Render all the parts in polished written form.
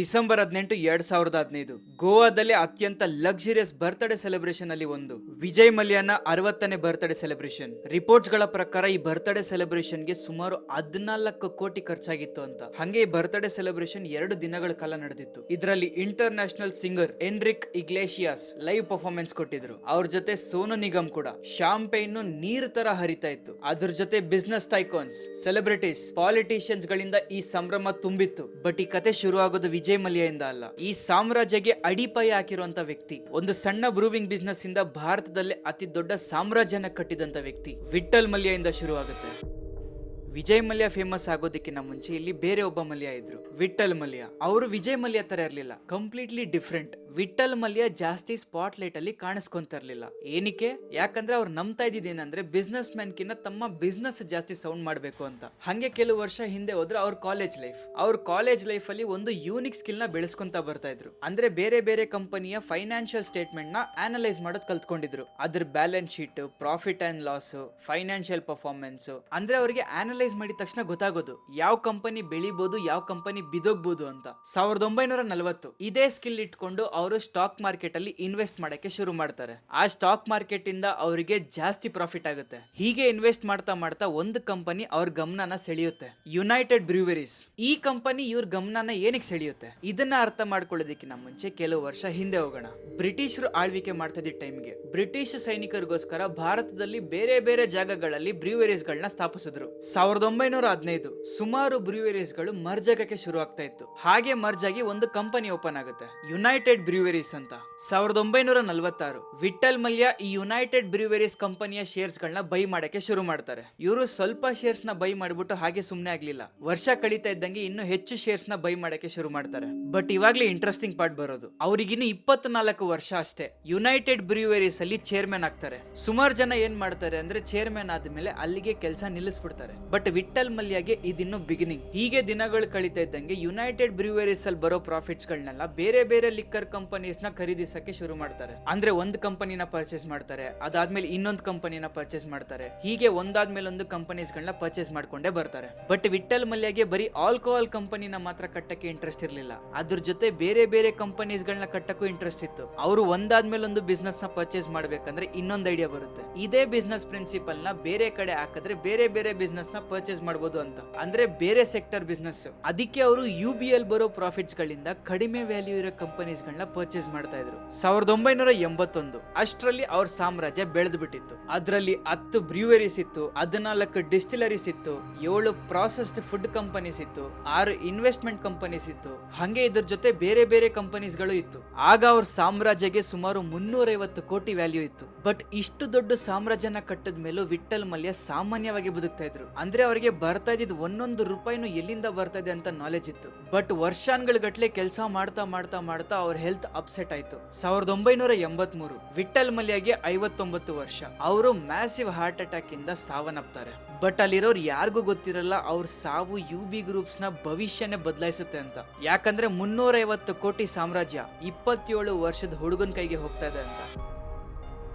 December 18, 2015 ಗೋವಾದಲ್ಲಿ ಅತ್ಯಂತ luxurious birthday celebration ಅಲ್ಲಿ ಒಂದು ವಿಜಯ್ ಮಲ್ಯನ 60ನೇ ಬರ್ತ್ಡೇ ಸೆಲೆಬ್ರೇಷನ್. ರಿಪೋರ್ಟ್ಸ್ ಗಳ ಪ್ರಕಾರ ಈ ಬರ್ತ್ಡೇ ಸೆಲೆಬ್ರೇಷನ್ ಗೆ ಸುಮಾರು 14 ಕೋಟಿ ಖರ್ಚಾಗಿತ್ತು ಅಂತ. ಹಂಗೆ ಈ ಬರ್ತ್ಡೇ ಸೆಲೆಬ್ರೇಷನ್ 2 ದಿನಗಳ ಕಾಲ ನಡೆದಿತ್ತು. ಇದರಲ್ಲಿ international singer Enrique Iglesias live performance ಕೊಟ್ಟಿದ್ರು. ಅವ್ರ ಜೊತೆ ಸೋನು ನಿಗಮ್ ಕೂಡ. ಶಾಂಪೈನ್ ನೀರ್ ತರ ಹರಿತಾ ಇತ್ತು. ಅದ್ರ ಜೊತೆ ಬಿಸ್ನೆಸ್ ಟೈಕಾನ್ಸ್, ಸೆಲೆಬ್ರಿಟೀಸ್, ಪಾಲಿಟಿಷಿಯನ್ಸ್ ಗಳಿಂದ ಈ ಸಂಭ್ರಮ ತುಂಬಿತ್ತು. ಬಟ್ ಈ ಕತೆ ಶುರು ಆಗೋದು ವಿಜಯ್ ಮಲ್ಯ ಇಂದ ಅಲ್ಲ. ಈ ಸಾಮ್ರಾಜ್ಯಕ್ಕೆ ಅಡಿಪಾಯ ಹಾಕಿರುವಂತ ವ್ಯಕ್ತಿ, ಒಂದು ಸಣ್ಣ ಬ್ರೂವಿಂಗ್ ಬಿಸ್ನೆಸ್ ಇಂದ ಭಾರತದಲ್ಲಿ ಅತಿ ದೊಡ್ಡ ಸಾಮ್ರಾಜ್ಯನ ಕಟ್ಟಿದಂತ ವ್ಯಕ್ತಿ ವಿಠಲ್ ಮಲ್ಯ ಇಂದ ಶುರು ಆಗುತ್ತೆ. ವಿಜಯ್ ಮಲ್ಯ ಫೇಮಸ್ ಆಗೋದಕ್ಕಿಂತ ಮುಂಚೆ ಇಲ್ಲಿ ಬೇರೆ ಒಬ್ಬ ಮಲ್ಯ ಇದ್ರು, ವಿಠಲ್ ಮಲ್ಯ. ಅವರು ವಿಜಯ್ ಮಲ್ಯ ತರ ಇರ್ಲಿಲ್ಲ, ಕಂಪ್ಲೀಟ್ಲಿ ಡಿಫ್ರೆಂಟ್. ವಿಠಲ್ ಮಲ್ಯ ಜಾಸ್ತಿ ಸ್ಪಾಟ್ ಲೈಟ್ ಅಲ್ಲಿ ಕಾಣಿಸ್ಕೊಂತ ಇರ್ಲಿಲ್ಲ. ಏನಕ್ಕೆ? ಯಾಕಂದ್ರೆ ಅವ್ರು ನಂಬ್ತಾ ಇದ್ದಿದ್ದೇನಂದ್ರೆ ಬಿಸ್ನೆಸ್ ಮ್ಯಾನ್ ಕಿನ್ನ ತಮ್ಮ ಬಿಸ್ನೆಸ್ ಜಾಸ್ತಿ ಸೌಂಡ್ ಮಾಡ್ಬೇಕು ಅಂತ. ಹಂಗೆ ಕೆಲವು ವರ್ಷ ಹಿಂದೆ ಹೋದ್ರೆ ಅವ್ರ ಕಾಲೇಜ್ ಲೈಫ್ ಅಲ್ಲಿ ಒಂದು ಯೂನಿಕ್ ಸ್ಕಿಲ್ ನ ಬೆಳೆಸ್ಕೊಂತ ಬರ್ತಾ ಇದ್ರು. ಅಂದ್ರೆ ಬೇರೆ ಬೇರೆ ಕಂಪನಿಯ ಫೈನಾನ್ಷಿಯಲ್ ಸ್ಟೇಟ್ಮೆಂಟ್ ನ ಅನಲೈಸ್ ಮಾಡೋದ್ ಕಲ್ತ್ಕೊಂಡಿದ್ರು. ಅದ್ರ balance sheet, profit and loss, financial performance ಅಂದ್ರೆ ಅವರಿಗೆ ಅನಲೈಸ್ ಮಾಡಿದ ತಕ್ಷಣ ಗೊತ್ತಾಗೋದು ಯಾವ ಕಂಪನಿ ಬೆಳಿಬಹುದು, ಯಾವ ಕಂಪನಿ ಬಿದೋಗ್ಬಹುದು ಅಂತ. 1940 ಇದೇ ಸ್ಕಿಲ್ ಇಟ್ಕೊಂಡು ಅವರು ಸ್ಟಾಕ್ ಮಾರ್ಕೆಟ್ ಅಲ್ಲಿ ಇನ್ವೆಸ್ಟ್ ಮಾಡಕ್ಕೆ ಶುರು ಮಾಡ್ತಾರೆ. ಆ ಸ್ಟಾಕ್ ಮಾರ್ಕೆಟ್ ಇಂದ ಅವರಿಗೆ ಜಾಸ್ತಿ ಪ್ರಾಫಿಟ್ ಆಗುತ್ತೆ. ಹೀಗೆ ಇನ್ವೆಸ್ಟ್ ಮಾಡ್ತಾ ಮಾಡ್ತಾ ಒಂದು ಕಂಪನಿ ಅವ್ರ ಗಮನನ ಸೆಳೆಯುತ್ತೆ, ಯುನೈಟೆಡ್ ಬ್ರೂವರೀಸ್. ಈ ಕಂಪನಿ ಇವ್ರ ಗಮನನ ಏನಕ್ಕೆ ಸೆಳೆಯುತ್ತೆ ಇದನ್ನ ಅರ್ಥ ಮಾಡ್ಕೊಳ್ಳೋದಕ್ಕಿಂತ ಮುಂಚೆ ಕೆಲವು ವರ್ಷ ಹಿಂದೆ ಹೋಗೋಣ. ಬ್ರಿಟಿಷರು ಆಳ್ವಿಕೆ ಮಾಡ್ತಾ ಇದ್ದ ಟೈಮ್ಗೆ ಬ್ರಿಟಿಷ್ ಸೈನಿಕರಿಗೋಸ್ಕರ ಭಾರತದಲ್ಲಿ ಬೇರೆ ಬೇರೆ ಜಾಗಗಳಲ್ಲಿ ಬ್ರೂವರೀಸ್ ಗಳನ್ನ ಸ್ಥಾಪಿಸಿದ್ರು. 1915 ಸುಮಾರು ಬ್ರೂವರೀಸ್ ಗಳು ಮರ್ಜ್ ಆಗಕ್ಕೆ ಶುರು ಆಗ್ತಾ ಇತ್ತು. ಹಾಗೆ ಮರ್ಜ್ ಆಗಿ ಒಂದು ಕಂಪನಿ ಓಪನ್ ಆಗುತ್ತೆ, ಯುನೈಟೆಡ್ ಬ್ರೂವರೀಸ್ ಅಂತ. 1946 ವಿಠಲ್ ಮಲ್ಯ ಈ ಯುನೈಟೆಡ್ ಬ್ರೂವರೀಸ್ ಕಂಪನಿಯ ಶೇರ್ಸ್ ಗಳನ್ನ ಬೈ ಮಾಡಕ್ಕೆ ಶುರು ಮಾಡ್ತಾರೆ. ಇವರು ಸ್ವಲ್ಪ ಶೇರ್ಸ್ ನ ಬೈ ಮಾಡ್ಬಿಟ್ಟು ಹಾಗೆ ಸುಮ್ನೆ ಆಗ್ಲಿಲ್ಲ. ವರ್ಷ ಕಳೀತಾ ಇದ್ದಂಗೆ ಇನ್ನು ಹೆಚ್ಚು ಶೇರ್ಸ್ ನ ಬೈ ಮಾಡಕ್ಕೆ ಶುರು ಮಾಡ್ತಾರೆ. ಬಟ್ ಇವಾಗ್ಲೇ ಇಂಟ್ರೆಸ್ಟಿಂಗ್ ಪಾರ್ಟ್ ಬರೋದು, ಅವ್ರಿಗಿನ್ನು 24 ವರ್ಷ ಅಷ್ಟೇ. ಯುನೈಟೆಡ್ ಬ್ರೂವರೀಸ್ ಅಲ್ಲಿ ಚೇರ್ಮನ್ ಆಗ್ತಾರೆ. ಸುಮಾರು ಜನ ಏನ್ ಮಾಡ್ತಾರೆ ಅಂದ್ರೆ ಚೇರ್ಮನ್ ಆದ್ಮೇಲೆ ಅಲ್ಲಿಗೆ ಕೆಲಸ ನಿಲ್ಲಿಸ್ಬಿಡ್ತಾರೆ. ಬಟ್ ವಿಠಲ್ ಮಲ್ಯಗೆ ಇದಿನ್ನು ಬಿಗಿನಿಂಗ್. ಹೀಗೆ ದಿನಗಳು ಕಳೀತಾ ಇದ್ದಂಗೆ ಯುನೈಟೆಡ್ ಬ್ರೂವರೀಸ್ ಅಲ್ಲಿ ಬರೋ ಪ್ರಾಫಿಟ್ಸ್ ಗಳನ್ನೆಲ್ಲ ಬೇರೆ ಬೇರೆ ಲಿಕ್ಕರ್ ಕಂಪನೀಸ್ ನ ಖರೀದಿಸಕ್ಕೆ ಶುರು ಮಾಡ್ತಾರೆ. ಅಂದ್ರೆ ಒಂದು ಕಂಪನಿನ ಪರ್ಚೇಸ್ ಮಾಡ್ತಾರೆ, ಅದಾದ್ಮೇಲೆ ಇನ್ನೊಂದು ಕಂಪನಿನ ಪರ್ಚೇಸ್ ಮಾಡ್ತಾರೆ. ಹೀಗೆ ಒಂದಾದ್ಮೇಲೆ ಒಂದು ಕಂಪನೀಸ್ ಗಳನ್ನ ಪರ್ಚೇಸ್ ಮಾಡ್ಕೊಂಡೇ ಬರ್ತಾರೆ. ಬಟ್ ವಿಠಲ್ ಮಲ್ಯಗೆ ಬರೀ ಆಲ್ಕೋಹಾಲ್ ಕಂಪನಿನ ಮಾತ್ರ ಕಟ್ಟಕ್ಕೆ ಇಂಟ್ರೆಸ್ಟ್ ಇರ್ಲಿಲ್ಲ, ಅದ್ರ ಜೊತೆ ಬೇರೆ ಬೇರೆ ಕಂಪನೀಸ್ ಗಳನ್ನ ಕಟ್ಟಕ್ಕೂ ಇಂಟ್ರೆಸ್ಟ್ ಇತ್ತು. ಅವರು ಒಂದಾದ್ಮೇಲೆ ಒಂದು ಬಿಸ್ನೆಸ್ ನ ಪರ್ಚೇಸ್ ಮಾಡ್ಬೇಕಂದ್ರೆ ಇನ್ನೊಂದು ಐಡಿಯಾ ಬರುತ್ತೆ, ಇದೇ ಬಿಸ್ನೆಸ್ ಪ್ರಿನ್ಸಿಪಲ್ ನ ಬೇರೆ ಕಡೆ ಹಾಕಿದ್ರೆ ಬೇರೆ ಬೇರೆ ಬಿಸ್ನೆಸ್ ನ ಪರ್ಚೇಸ್ ಮಾಡಬಹುದು ಅಂತ. ಅಂದ್ರೆ ಬೇರೆ ಸೆಕ್ಟರ್ ಬಿಸ್ನೆಸ್. ಅದಕ್ಕೆ ಅವರು UBL ಬರೋ ಪ್ರಾಫಿಟ್ಸ್ ಗಳಿಂದ ಕಡಿಮೆ ವ್ಯಾಲ್ಯೂ ಇರೋ ಕಂಪನೀಸ್ ಗಳನ್ನ ಪರ್ಚೇಸ್ ಮಾಡ್ತಾ ಇದ್ರು. 1981 ಅಷ್ಟರಲ್ಲಿ ಅವ್ರ ಸಾಮ್ರಾಜ್ಯ ಬೆಳೆದು ಬಿಟ್ಟಿತ್ತು. ಅದರಲ್ಲಿ 10 ಬ್ರೂವರೀಸ್ ಇತ್ತು, 14 ಡಿಸ್ಟಿಲರೀಸ್ ಇತ್ತು, 7 ಪ್ರಾಸೆಸ್ಡ್ ಫುಡ್ ಕಂಪನೀಸ್ ಇತ್ತು, 6 ಇನ್ವೆಸ್ಟ್ಮೆಂಟ್ ಕಂಪನೀಸ್ ಇತ್ತು. ಹಂಗೆ ಇದ್ರ ಜೊತೆ ಬೇರೆ ಬೇರೆ ಕಂಪನೀಸ್ ಗಳು ಇತ್ತು. ಆಗ ಅವ್ರ ಸಾಮ್ರಾಜ್ಯಗೆ ಸುಮಾರು 350 ಕೋಟಿ ವ್ಯಾಲ್ಯೂ ಇತ್ತು. ಬಟ್ ಇಷ್ಟು ದೊಡ್ಡ ಸಾಮ್ರಾಜ್ಯನ ಕಟ್ಟದ ಮೇಲೂ ವಿಠಲ್ ಮಲ್ಯ ಸಾಮಾನ್ಯವಾಗಿ ಬದುಕ್ತಾ ಇದ್ರು. ಅಂದ್ರೆ ಅವರಿಗೆ ಬರ್ತಾ ಇದ್ದಿದ್ ಒಂದೊಂದು ರೂಪಾಯಿನೂ ಎಲ್ಲಿಂದ ಬರ್ತಾ ಇದೆ ಅಂತ ನಾಲೆಜ್ ಇತ್ತು. ಬಟ್ ವರ್ಷಾನ್ಗಳ ಗಟ್ಲೆ ಕೆಲಸ ಮಾಡ್ತಾ ಮಾಡ್ತಾ ಮಾಡ್ತಾ ಅವ್ರ ಹೆಲ್ತ್ ಅಪ್ಸೆಟ್ ಆಯ್ತು. 1983 ವಿಠಲ್ ಮಲ್ಯಗೆ 59 ವರ್ಷ. ಅವರು ಮ್ಯಾಸಿವ್ ಹಾರ್ಟ್ ಅಟ್ಯಾಕ್ ಇಂದ ಸಾವನ್ನಪ್ತಾರೆ. ಬಟ್ ಅಲ್ಲಿರೋರು ಯಾರಿಗೂ ಗೊತ್ತಿರಲ್ಲ ಅವ್ರ ಸಾವು UB ಗ್ರೂಪ್ಸ್ ನ ಭವಿಷ್ಯನೇ ಬದಲಾಯಿಸುತ್ತೆ ಅಂತ. ಯಾಕಂದ್ರೆ 350 ಕೋಟಿ ಸಾಮ್ರಾಜ್ಯ 27 ವರ್ಷದ ಹುಡುಗನ ಕೈಗೆ ಹೋಗ್ತಾ ಇದೆ ಅಂತ.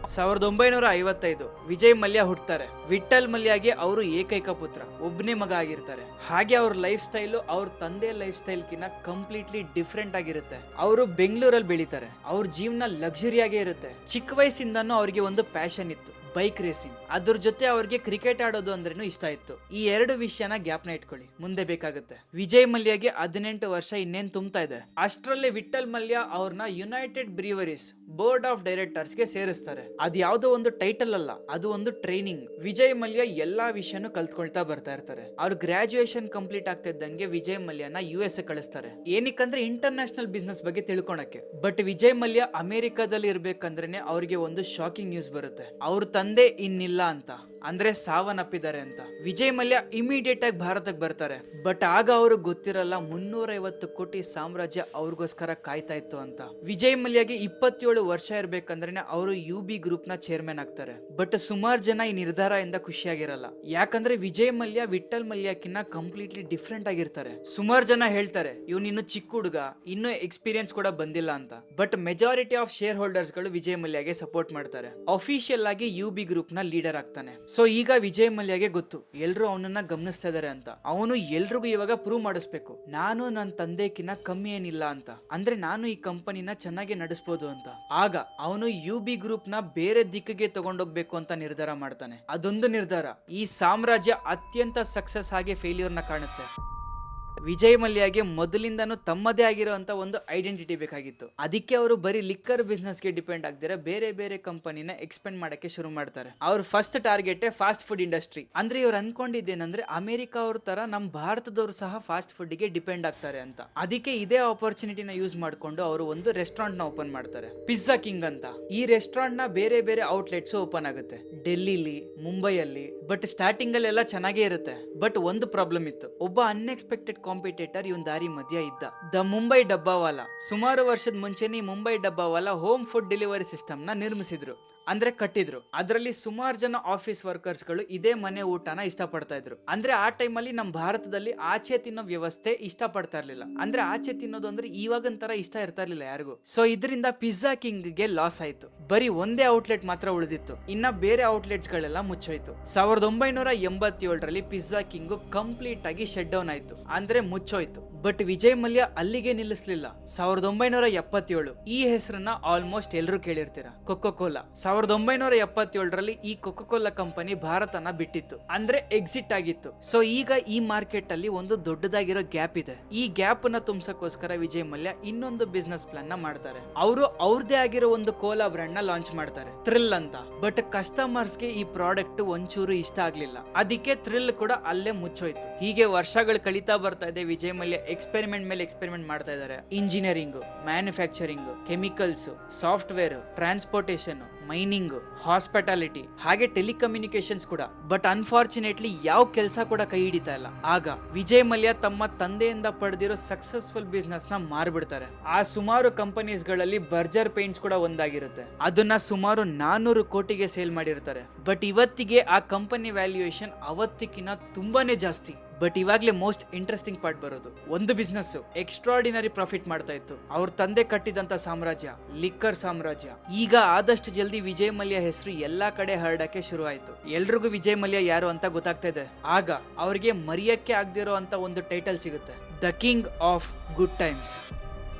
1955 ವಿಜಯ್ ಮಲ್ಯ ಹುಟ್ಟುತ್ತಾರೆ. ವಿಠಲ್ ಮಲ್ಯಗೆ ಅವರು ಏಕೈಕ ಪುತ್ರ, ಒಬ್ಬನೇ ಮಗ ಆಗಿರ್ತಾರೆ. ಹಾಗೆ ಅವ್ರ ಲೈಫ್ ಸ್ಟೈಲು ಅವ್ರ ತಂದೆ ಲೈಫ್ ಸ್ಟೈಲ್ ಕಿನ್ನ ಕಂಪ್ಲೀಟ್ಲಿ ಡಿಫ್ರೆಂಟ್ ಆಗಿರುತ್ತೆ. ಅವರು ಬೆಂಗಳೂರಲ್ಲಿ ಬೆಳೀತಾರೆ. ಅವ್ರ ಜೀವನ ಲಕ್ಸುರಿಯಾಗೇ ಇರುತ್ತೆ. ಚಿಕ್ಕ ವಯಸ್ಸಿಂದನೂ ಅವ್ರಿಗೆ ಒಂದು ಪ್ಯಾಷನ್ ಇತ್ತು, ಬೈಕ್ ರೇಸಿಂಗ್. ಅದ್ರ ಜೊತೆ ಅವ್ರಿಗೆ ಕ್ರಿಕೆಟ್ ಆಡೋದು ಅಂದ್ರೇನು ಇಷ್ಟ ಇತ್ತು. ಈ 2 ವಿಷಯನ ಗ್ಯಾಪ್ನ ಇಟ್ಕೊಳ್ಳಿ, ಮುಂದೆ ಬೇಕಾಗುತ್ತೆ. ವಿಜಯ್ ಮಲ್ಯಗೆ 18 ವರ್ಷ ಇನ್ನೇನ್ ತುಂಬ್ತಾ ಇದೆ. ಅಷ್ಟರಲ್ಲೇ ವಿಠಲ್ ಮಲ್ಯ ಅವ್ರನ್ನ United breweries board of directors ಗೆ ಸೇರಿಸ್ತಾರೆ. ಅದು ಯಾವುದೋ ಒಂದು ಟೈಟಲ್ ಅಲ್ಲ, ಅದು ಒಂದು ಟ್ರೈನಿಂಗ್. ವಿಜಯ್ ಮಲ್ಯ ಎಲ್ಲಾ ವಿಷಯನೂ ಕಲ್ತ್ಕೊಳ್ತಾ ಬರ್ತಾ ಇರ್ತಾರೆ. ಅವ್ರು ಗ್ರಾಜುಯೇಷನ್ ಕಂಪ್ಲೀಟ್ ಆಗ್ತಾ ಇದ್ದಂಗೆ ವಿಜಯ್ ಮಲ್ಯನ US ಕಳಿಸ್ತಾರೆ. ಏನಕ್ಕಂದ್ರೆ ಇಂಟರ್ ನ್ಯಾಷನಲ್ ಬಿಸ್ನೆಸ್ ಬಗ್ಗೆ ತಿಳ್ಕೊಳಕ್ಕೆ. ಬಟ್ ವಿಜಯ್ ಮಲ್ಯ ಅಮೆರಿಕಾದಲ್ಲಿ ಇರ್ಬೇಕಂದ್ರೇನೆ ಅವ್ರಿಗೆ ಒಂದು ಶಾಕಿಂಗ್ ನ್ಯೂಸ್ ಬರುತ್ತೆ, ಅವ್ರ ತಂದೆ ಇನ್ನಿಲ್ಲ ಅಂತ. ಅಂದ್ರೆ ಸಾವನ್ನಪ್ಪಿದ್ದಾರೆ ಅಂತ. ವಿಜಯ್ ಮಲ್ಯ ಇಮಿಡಿಯೇಟ್ ಆಗಿ ಭಾರತಕ್ಕೆ ಬರ್ತಾರೆ. ಬಟ್ ಆಗ ಅವ್ರಿಗೆ ಗೊತ್ತಿರಲ್ಲ 350 ಕೋಟಿ ಸಾಮ್ರಾಜ್ಯ ಅವ್ರಿಗೋಸ್ಕರ ಕಾಯ್ತಾ ಇತ್ತು ಅಂತ. ವಿಜಯ್ ಮಲ್ಯಗೆ 27 ವರ್ಷ ಇರ್ಬೇಕಂದ್ರೆ ಅವರು UB ಗ್ರೂಪ್ ನ ಚೇರ್ಮನ್ ಆಗ್ತಾರೆ. ಬಟ್ ಸುಮಾರು ಜನ ಈ ನಿರ್ಧಾರದಿಂದ ಖುಷಿಯಾಗಿರಲ್ಲ. ಯಾಕಂದ್ರೆ ವಿಜಯ್ ಮಲ್ಯ ವಿಠಲ್ ಮಲ್ಯಕ್ಕಿನ್ನ ಕಂಪ್ಲೀಟ್ಲಿ ಡಿಫ್ರೆಂಟ್ ಆಗಿರ್ತಾರೆ. ಸುಮಾರು ಜನ ಹೇಳ್ತಾರೆ ಇವ್ನು ಇನ್ನು ಚಿಕ್ಕ ಹುಡುಗ, ಇನ್ನೂ ಎಕ್ಸ್ಪೀರಿಯನ್ಸ್ ಕೂಡ ಬಂದಿಲ್ಲ ಅಂತ. But majority of share holders ಗಳು ವಿಜಯ್ ಮಲ್ಯಗೆ ಸಪೋರ್ಟ್ ಮಾಡ್ತಾರೆ. ಅಫಿಷಿಯಲ್ ಆಗಿ UB ಬಿ ಗ್ರೂಪ್ ನ ಲೀಡರ್ ಆಗ್ತಾನೆ. ಸೊ ಈಗ ವಿಜಯ್ ಮಲ್ಯಗೆ ಗೊತ್ತು ಎಲ್ರು ಅವನನ್ನ ಗಮನಿಸ್ತಾ ಇದಾರೆ ಅಂತ. ಅವನು ಎಲ್ರಿಗೂ ಇವಾಗ ಪ್ರೂವ್ ಮಾಡಿಸ್ಬೇಕು, ನಾನು ನನ್ನ ತಂದೆಕಿನ್ನ ಕಮ್ಮಿ ಏನಿಲ್ಲ ಅಂತ. ಅಂದ್ರೆ ನಾನು ಈ ಕಂಪನಿನ ಚೆನ್ನಾಗಿ ನಡೆಸಬಹುದು ಅಂತ. ಆಗ ಅವನು ಯು ಬಿ ಗ್ರೂಪ್ ನ ಬೇರೆ ದಿಕ್ಕಿಗೆ ತಗೊಂಡೋಗ್ಬೇಕು ಅಂತ ನಿರ್ಧಾರ ಮಾಡ್ತಾನೆ. ಅದೊಂದು ನಿರ್ಧಾರ ಈ ಸಾಮ್ರಾಜ್ಯ ಅತ್ಯಂತ ಸಕ್ಸಸ್ ಆಗಿ ಫೇಲ್ಯೂರ್ ನ ಕಾಣುತ್ತೆ. ವಿಜಯ್ ಮಲ್ಯಗೆ ಮೊದಲಿಂದಾನು ತಮ್ಮದೇ ಆಗಿರುವಂತ ಒಂದು ಐಡೆಂಟಿಟಿ ಬೇಕಾಗಿತ್ತು. ಅದಕ್ಕೆ ಅವರು ಬರೀ ಲಿಕ್ಕರ್ ಬಿಸ್ನೆಸ್ ಗೆ ಡಿಪೆಂಡ್ ಆಗ್ದಿರ ಬೇರೆ ಬೇರೆ ಕಂಪನಿನ ಎಕ್ಸ್ಪೆಂಡ್ ಮಾಡಕ್ಕೆ ಶುರು ಮಾಡ್ತಾರೆ. ಅವ್ರ first target fast food industry. ಅಂದ್ರೆ ಇವ್ರು ಅನ್ಕೊಂಡಿದ್ದೇನಂದ್ರೆ ಅಮೆರಿಕ ಅವ್ರ ತರ ನಮ್ ಭಾರತದವರು ಸಹ ಫಾಸ್ಟ್ ಫುಡ್ ಗೆ ಡಿಪೆಂಡ್ ಆಗ್ತಾರೆ ಅಂತ. ಅದಕ್ಕೆ ಇದೇ ಆಪರ್ಚುನಿಟಿನ ಯೂಸ್ ಮಾಡ್ಕೊಂಡು ಅವರು ಒಂದು ರೆಸ್ಟೋರೆಂಟ್ ನ ಓಪನ್ ಮಾಡ್ತಾರೆ, ಪಿಜ್ಜಾ ಕಿಂಗ್ ಅಂತ. ಈ ರೆಸ್ಟೋರೆಂಟ್ ನ ಬೇರೆ ಬೇರೆ ಔಟ್ಲೆಟ್ಸ್ ಓಪನ್ ಆಗುತ್ತೆ, ಡೆಲ್ಲಿಲಿ, ಮುಂಬೈಯಲ್ಲಿ. ಬಟ್ ಸ್ಟಾರ್ಟಿಂಗ್ ಅಲ್ಲೆಲ್ಲ ಚೆನ್ನಾಗೇ ಇರುತ್ತೆ. ಬಟ್ ಒಂದು ಪ್ರಾಬ್ಲಮ್ ಇತ್ತು, ಒಬ್ಬ ಅನ್ಎಕ್ಸ್ಪೆಕ್ಟೆಡ್ ಕಾಂಪಿಟೇಟರ್ ಇವನ್ ದಾರಿ ಮಧ್ಯ ಇದ್ದ, ದ ಮುಂಬೈ ಡಬ್ಬಾವಾಲ. ಸುಮಾರು ವರ್ಷದ ಮುಂಚೆನೇ Mumbai dabbawala home food delivery system ನ ನಿರ್ಮಿಸಿದ್ರು, ಅಂದ್ರೆ ಕಟ್ಟಿದ್ರು. ಅದರಲ್ಲಿ ಸುಮಾರು ಜನ ಆಫೀಸ್ ವರ್ಕರ್ಸ್ ಗಳು ಇದೇ ಮನೆ ಊಟನ ಇಷ್ಟಪಡ್ತಾ ಇದ್ರು. ಅಂದ್ರೆ ಆ ಟೈಮಲ್ಲಿ ನಮ್ಮ ಭಾರತದಲ್ಲಿ ಆಚೆ ತಿನ್ನೋ ವ್ಯವಸ್ಥೆ ಇಷ್ಟ ಪಡ್ತಾ ಇರ್ಲಿಲ್ಲ. ಅಂದ್ರೆ ಆಚೆ ತಿನ್ನೋದು ಅಂದ್ರೆ ಇವಾಗಿನ ತರ ಇಷ್ಟ ಇರ್ತಾ ಇರ್ಲಿಲ್ಲ ಯಾರಿಗೂ. ಸೊ ಇದರಿಂದ ಪಿಜ್ಜಾ ಕಿಂಗ್ ಗೆ ಲಾಸ್ ಆಯ್ತು. ಬರೀ ಒಂದೇ ಔಟ್ಲೆಟ್ ಮಾತ್ರ ಉಳಿದಿತ್ತು, ಇನ್ನ ಬೇರೆ ಔಟ್ಲೆಟ್ಸ್ ಗಳೆಲ್ಲ ಮುಚ್ಚೋಯ್ತು. 1987ರಲ್ಲಿ ಪಿಜ್ಜಾ ಕಿಂಗ್ ಕಂಪ್ಲೀಟ್ ಆಗಿ ಶಟ್ ಡೌನ್ ಆಯ್ತು, ಅಂದ್ರೆ ಮುಚ್ಚೋಯ್ತು. ಬಟ್ ವಿಜಯ್ ಮಲ್ಯ ಅಲ್ಲಿಗೆ ನಿಲ್ಲಿಸಲಿಲ್ಲ. 1977 ಈ ಹೆಸರನ್ನ ಆಲ್ಮೋಸ್ಟ್ ಎಲ್ಲರೂ ಕೇಳಿರ್ತೀರ, ಕೊಕೊ ಕೋಲಾ. 1977ರಲ್ಲಿ ಈ ಕೊಕೊ ಕೋಲಾ ಕಂಪನಿ ಭಾರತನ ಬಿಟ್ಟಿತ್ತು, ಅಂದ್ರೆ ಎಕ್ಸಿಟ್ ಆಗಿತ್ತು. ಸೊ ಈಗ ಈ ಮಾರ್ಕೆಟ್ ಅಲ್ಲಿ ಒಂದು ದೊಡ್ಡದಾಗಿರೋ ಗ್ಯಾಪ್ ಇದೆ. ಈ ಗ್ಯಾಪ್ ನ ತುಂಬಿಸಕ್ಕೋಸ್ಕರ ವಿಜಯ್ ಮಲ್ಯ ಇನ್ನೊಂದು ಬಿಸ್ನೆಸ್ ಪ್ಲಾನ್ ನ ಮಾಡ್ತಾರೆ. ಅವರು ಅವ್ರದೇ ಆಗಿರೋ ಒಂದು ಕೋಲಾ ಬ್ರ್ಯಾಂಡ್ ನ ಲಾಂಚ್ ಮಾಡ್ತಾರೆ, ಥ್ರಿಲ್ ಅಂತ. ಬಟ್ ಕಸ್ಟಮರ್ಸ್ ಗೆ ಈ ಪ್ರಾಡಕ್ಟ್ ಒಂಚೂರು ಇಷ್ಟ ಆಗ್ಲಿಲ್ಲ. ಅದಕ್ಕೆ ಥ್ರಿಲ್ ಕೂಡ ಅಲ್ಲೇ ಮುಚ್ಚೋಯ್ತು. ಹೀಗೆ ವರ್ಷಗಳು ಕಳೀತಾ ಬರ್ತಾ ಇದೆ. ವಿಜಯ್ ಮಲ್ಯ ಎಕ್ಸ್ಪೆರಿಮೆಂಟ್ ಮೇಲೆ ಎಕ್ಸ್ಪೆರಿಮೆಂಟ್ ಮಾಡ್ತಾ ಇದ್ದಾರೆ. Engineering, manufacturing, chemicals, software, transportation, mining, hospitality, ಹಾಗೆ ಟೆಲಿಕಮ್ಯುನಿಕೇಶನ್ಸ್ ಕೂಡ. ಬಟ್ ಅನ್ಫಾರ್ಚುನೇಟ್ಲಿ ಯಾವ ಕೆಲಸ ಕೂಡ ಕೈ ಹಿಡಿತಾ ಇಲ್ಲ. ಆಗ ವಿಜಯ್ ಮಲ್ಯ ತಮ್ಮ ತಂದೆಯಿಂದ ಪಡೆದಿರೋ ಸಕ್ಸಸ್ಫುಲ್ ಬಿಸ್ನೆಸ್ ನ ಮಾರ್ಬಿಡ್ತಾರೆ. ಆ ಸುಮಾರು ಕಂಪನೀಸ್ ಗಳಲ್ಲಿ ಬರ್ಜರ್ ಪೇಂಟ್ಸ್ ಕೂಡ ಒಂದಾಗಿರುತ್ತೆ. ಅದನ್ನ ಸುಮಾರು 400 ಕೋಟಿಗೆ ಸೇಲ್ ಮಾಡಿರ್ತಾರೆ. ಬಟ್ ಇವತ್ತಿಗೆ ಆ ಕಂಪನಿ ವ್ಯಾಲ್ಯೂಯೇಷನ್ ಅವತ್ತಿಗಿನ ತುಂಬಾನೇ ಜಾಸ್ತಿ. ಬಟ್ ಇವಾಗ್ಲೇ ಮೋಸ್ಟ್ ಇಂಟ್ರೆಸ್ಟಿಂಗ್ ಪಾರ್ಟ್ ಬರೋದು. ಒಂದು ಬಿಸ್ನೆಸ್ ಎಕ್ಸ್ಟ್ರಾರ್ಡಿನರಿ ಪ್ರಾಫಿಟ್ ಮಾಡ್ತಾ ಇತ್ತು. ಅವ್ರ ತಂದೆ ಕಟ್ಟಿದಂತ ಸಾಮ್ರಾಜ್ಯ, ಲಿಕ್ಕರ್ ಸಾಮ್ರಾಜ್ಯ. ಈಗ ಆದಷ್ಟು ಜಲ್ದಿ ವಿಜಯ್ ಮಲ್ಯ ಹೆಸರು ಎಲ್ಲಾ ಕಡೆ ಹರಡಕ್ಕೆ ಶುರು ಆಯ್ತು. ಎಲ್ರಿಗೂ ವಿಜಯ್ ಮಲ್ಯ ಯಾರು ಅಂತ ಗೊತ್ತಾಗ್ತಾ ಇದೆ. ಆಗ ಅವ್ರಿಗೆ ಮರೆಯಕ್ಕೆ ಆಗದಿರೋ ಅಂತ ಒಂದು ಟೈಟಲ್ ಸಿಗುತ್ತೆ, the king of good times.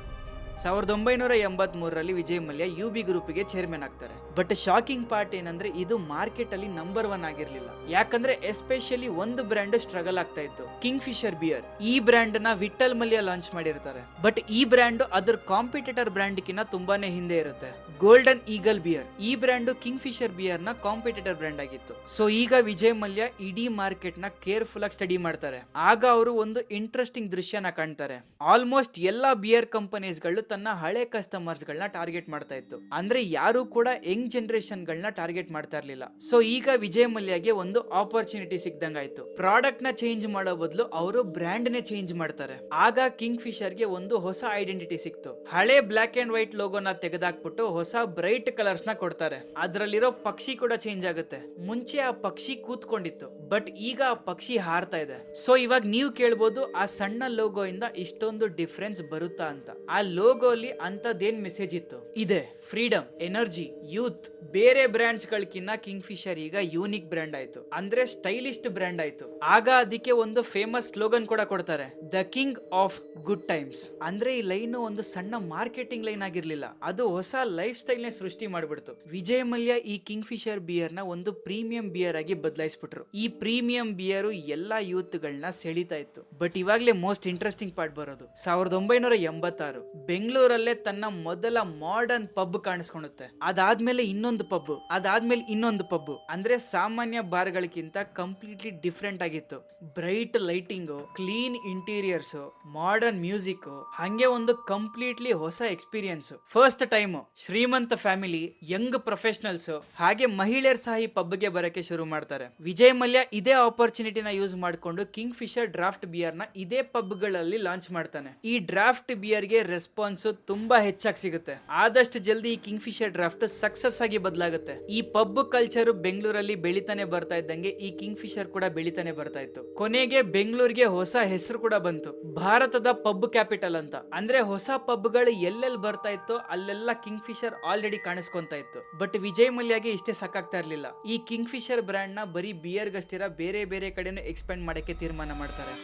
1983ರಲ್ಲಿ ವಿಜಯ್ ಮಲ್ಯ ಯು ಬಿ ಗ್ರೂಪ್ಗೆ ಚೇರ್ಮನ್ ಆಗ್ತಾರೆ. ಬಟ್ ಶಾಕಿಂಗ್ ಪಾರ್ಟ್ ಏನಂದ್ರೆ ಇದು ಮಾರ್ಕೆಟ್ ಅಲ್ಲಿ ನಂಬರ್ 1 ಆಗಿರ್ಲಿಲ್ಲ. ಯಾಕಂದ್ರೆ ಎಸ್ಪೆಷಲಿ ಒಂದು ಬ್ರ್ಯಾಂಡ್ ಸ್ಟ್ರಗಲ್ ಆಗ್ತಾ ಇತ್ತು, ಕಿಂಗ್ ಫಿಶರ್ ಬಿಯರ್. ಈ ಬ್ರ್ಯಾಂಡ್ ನ ವಿಠಲ್ ಮಲ್ಯ ಲಾಂಚ್ ಮಾಡಿರ್ತಾರೆ. ಬಟ್ ಈ ಬ್ರ್ಯಾಂಡ್ ಅದರ ಕಾಂಪಿಟೇಟರ್ ಬ್ರ್ಯಾಂಡ್ ಕಿನ್ನ ತುಂಬಾನೇ ಹಿಂದೆ ಇರುತ್ತೆ. ಗೋಲ್ಡನ್ ಈಗಲ್ ಬಿಯರ್, ಈ ಬ್ರ್ಯಾಂಡ್ ಕಿಂಗ್ ಫಿಶರ್ ಬಿಯರ್ ನ ಕಾಂಪಿಟೇಟರ್ ಬ್ರ್ಯಾಂಡ್ ಆಗಿತ್ತು. ಸೊ ಈಗ ವಿಜಯ್ ಮಲ್ಯ ಇಡೀ ಮಾರ್ಕೆಟ್ ನ ಕೇರ್ಫುಲ್ ಆಗಿ ಸ್ಟಡಿ ಮಾಡ್ತಾರೆ. ಆಗ ಅವರು ಒಂದು ಇಂಟ್ರೆಸ್ಟಿಂಗ್ ದೃಶ್ಯನ ಕಾಣ್ತಾರೆ. ಆಲ್ಮೋಸ್ಟ್ ಎಲ್ಲಾ ಬಿಯರ್ ಕಂಪನೀಸ್ ಗಳು ತನ್ನ ಹಳೆ ಕಸ್ಟಮರ್ಸ್ ಗಳನ್ನ ಟಾರ್ಗೆಟ್ ಮಾಡ್ತಾ ಇತ್ತು. ಅಂದ್ರೆ ಯಾರು ಕೂಡ ಯಂಗ್ ಜನರೇಷನ್ ಗಳನ್ನ ಟಾರ್ಗೆಟ್ ಮಾಡ್ತಾ ಇರ್ಲಿಲ್ಲ. ಸೊ ಈಗ ವಿಜಯ್ ಮಲ್ಯಗೆ ಒಂದು ಆಪರ್ಚುನಿಟಿ ಸಿಕ್ದಂಗಾಯ್ತು. ಪ್ರಾಡಕ್ಟ್ ನ ಚೇಂಜ್ ಮಾಡೋ ಬದಲು ಅವರು ಬ್ರ್ಯಾಂಡ್ ನೇ ಚೇಂಜ್ ಮಾಡ್ತಾರೆ. ಆಗ ಕಿಂಗ್ ಫಿಶರ್ ಗೆ ಒಂದು ಹೊಸ ಐಡೆಂಟಿಟಿ ಸಿಕ್ತು. ಹಳೆ ಬ್ಲಾಕ್ ಅಂಡ್ ವೈಟ್ ಲೋಗೋನ ತೆಗೆದಾಕ್ಬಿಟ್ಟು ಹೊಸ ಬ್ರೈಟ್ ಕಲರ್ಸ್ ನ ಕೊಡ್ತಾರೆ. ಅದರಲ್ಲಿರೋ ಪಕ್ಷಿ ಕೂಡ ಚೇಂಜ್ ಆಗುತ್ತೆ. ಮುಂಚೆ ಆ ಪಕ್ಷಿ ಕೂತ್ಕೊಂಡಿತ್ತು, ಬಟ್ ಈಗ ಆ ಪಕ್ಷಿ ಹಾರ್ತಾ ಇದೆ. ಸೊ ಇವಾಗ ನೀವು ಕೇಳ್ಬೋದು, ಆ ಸಣ್ಣ ಲೋಗೋ ಇಂದ ಇಷ್ಟೊಂದು ಡಿಫ್ರೆನ್ಸ್ ಬರುತ್ತಾ ಅಂತ. ಆ ಲೋಗೋ ಅಲ್ಲಿ ಅಂತದೇನ್ ಮೆಸೇಜ್ ಇತ್ತು? ಇದೆ ಫ್ರೀಡಮ್, ಎನರ್ಜಿ, ಯೂತ್. ಬೇರೆ ಬ್ರ್ಯಾಂಡ್ಸ್ ಗಳಕ್ಕಿನ್ನ ಕಿಂಗ್ ಫಿಶರ್ ಈಗ ಯೂನಿಕ್ ಬ್ರ್ಯಾಂಡ್ ಆಯ್ತು, ಅಂದ್ರೆ ಸ್ಟೈಲಿಸ್ಟ್ ಬ್ರ್ಯಾಂಡ್ ಆಯ್ತು. ಆಗ ಅದಕ್ಕೆ ಒಂದು ಫೇಮಸ್ ಸ್ಲೋಗನ್ ಕೂಡ ಕೊಡ್ತಾರೆ, the king of good times. ಅಂದ್ರೆ ಈ ಲೈನ್ ಒಂದು ಸಣ್ಣ ಮಾರ್ಕೆಟಿಂಗ್ ಲೈನ್ ಆಗಿರ್ಲಿಲ್ಲ, ಅದು ಹೊಸ ಲೈಫ್ ಸ್ಟೈಲ್ ನೇ ಸೃಷ್ಟಿ ಮಾಡ್ಬಿಡ್ತು. ವಿಜಯ್ ಮಲ್ಯ ಈ ಕಿಂಗ್ ಫಿಶರ್ ಬಿಯರ್ ನ ಒಂದು ಪ್ರೀಮಿಯಂ ಬಿಯರ್ ಆಗಿ ಬದಲಾಯಿಸ್ಬಿಟ್ರು. ಈ ಪ್ರೀಮಿಯಂ ಬಿಯರ್ ಎಲ್ಲಾ ಯೂತ್ ಗಳನ್ನ ಸೆಳಿತಾ ಇತ್ತು. ಬಟ್ ಇವಾಗ್ಲೇ ಮೋಸ್ಟ್ ಇಂಟ್ರೆಸ್ಟಿಂಗ್ ಪಾರ್ಟ್ ಬರೋದು. 1986 ಬೆಂಗಳೂರಲ್ಲೇ ತನ್ನ ಮೊದಲ ಮಾಡರ್ನ್ ಪಬ್ ಕಾಣಿಸ್ಕೊಳ್ಳುತ್ತೆ. ಅದಾದ್ಮೇಲೆ ಇನ್ನೊಂದು ಪಬ್, ಅದಾದ್ಮೇಲೆ ಇನ್ನೊಂದು ಪಬ್. ಅಂದ್ರೆ ಸಾಮಾನ್ಯ ಬಾರ್ಗಳಿಗಿಂತ ಕಂಪ್ಲೀಟ್ಲಿ ಡಿಫ್ರೆಂಟ್ ಆಗಿತ್ತು. Bright lighting, clean interiors, modern music, ಹಂಗೆ ಒಂದು ಕಂಪ್ಲೀಟ್ಲಿ ಹೊಸ ಎಕ್ಸ್ಪೀರಿಯನ್ಸ್. ಫಸ್ಟ್ ಟೈಮ್ ಶ್ರೀಮಂತ ಫ್ಯಾಮಿಲಿ, ಯಂಗ್ ಪ್ರೊಫೆಷನಲ್ಸ್ ಹಾಗೆ ಮಹಿಳೆಯರ್ ಸಹ ಈ ಪಬ್ಗೆ ಬರಕ್ಕೆ ಶುರು ಮಾಡ್ತಾರೆ. ವಿಜಯ್ ಮಲ್ಯ ಇದೇ ಆಪರ್ಚುನಿಟಿನ ಯೂಸ್ ಮಾಡಿಕೊಂಡು ಕಿಂಗ್ ಫಿಶರ್ ಡ್ರಾಫ್ಟ್ ಬಿಯರ್ ನ ಇದೇ ಪಬ್ ಗಳಲ್ಲಿ ಲಾಂಚ್ ಮಾಡ್ತಾನೆ. ಈ ಡ್ರಾಫ್ಟ್ ಬಿಯರ್ ಗೆ ರೆಸ್ಪಾನ್ಸ್ ತುಂಬಾ ಹೆಚ್ಚಾಗಿ ಸಿಗುತ್ತೆ. ಆದಷ್ಟು ಜಲ್ದಿ ಈ ಕಿಂಗ್ ಫಿಶರ್ ಡ್ರಾಫ್ಟ್ ಸಕ್ಸಸ್ ಆಗಿ ಬದಲಾಗುತ್ತೆ. ಈ ಪಬ್ ಕಲ್ಚರ್ ಬೆಂಗಳೂರಲ್ಲಿ ಬೆಳಿತಾನೆ ಬರ್ತಾ ಇದ್ದಂಗೆ ಈ ಕಿಂಗ್ ಫಿಶರ್ ಕೂಡ ಬೆಳಿತಾನೆ ಬರ್ತಾ ಇತ್ತು. ಕೊನೆಗೆ ಬೆಂಗಳೂರಿಗೆ ಹೊಸ ಹೆಸರು ಕೂಡ ಬಂತು, ಭಾರತದ ಪಬ್ ಕ್ಯಾಪಿಟಲ್ ಅಂತ. ಅಂದ್ರೆ ಹೊಸ ಪಬ್ಗಳು ಎಲ್ಲೆಲ್ಲಿ ಬರ್ತಾ ಇತ್ತು ಅಲ್ಲೆಲ್ಲ ಕಿಂಗ್ ಫಿಶರ್ ಕಸ್ಟಮರ್ ಆಲ್ರೆಡಿ ಕಾಣಿಸ್ಕೊಂತ ಇತ್ತು. ಬಟ್ ವಿಜಯ್ ಮಲ್ಯಗೆ ಇಷ್ಟೇ ಸಾಕಾಗ್ತಾ ಇರ್ಲಿಲ್ಲ. ಈ ಕಿಂಗ್ ಫಿಶರ್ ಬ್ರ್ಯಾಂಡ್ ನ ಬರೀ ಬಿಯರ್ ಗಷ್ಟಿರ ಬೇರೆ ಬೇರೆ ಕಡೆನೂ ಎಕ್ಸ್ಪೆಂಡ್ ಮಾಡಕ್ಕೆ ತೀರ್ಮಾನ ಮಾಡ್ತಾರೆ.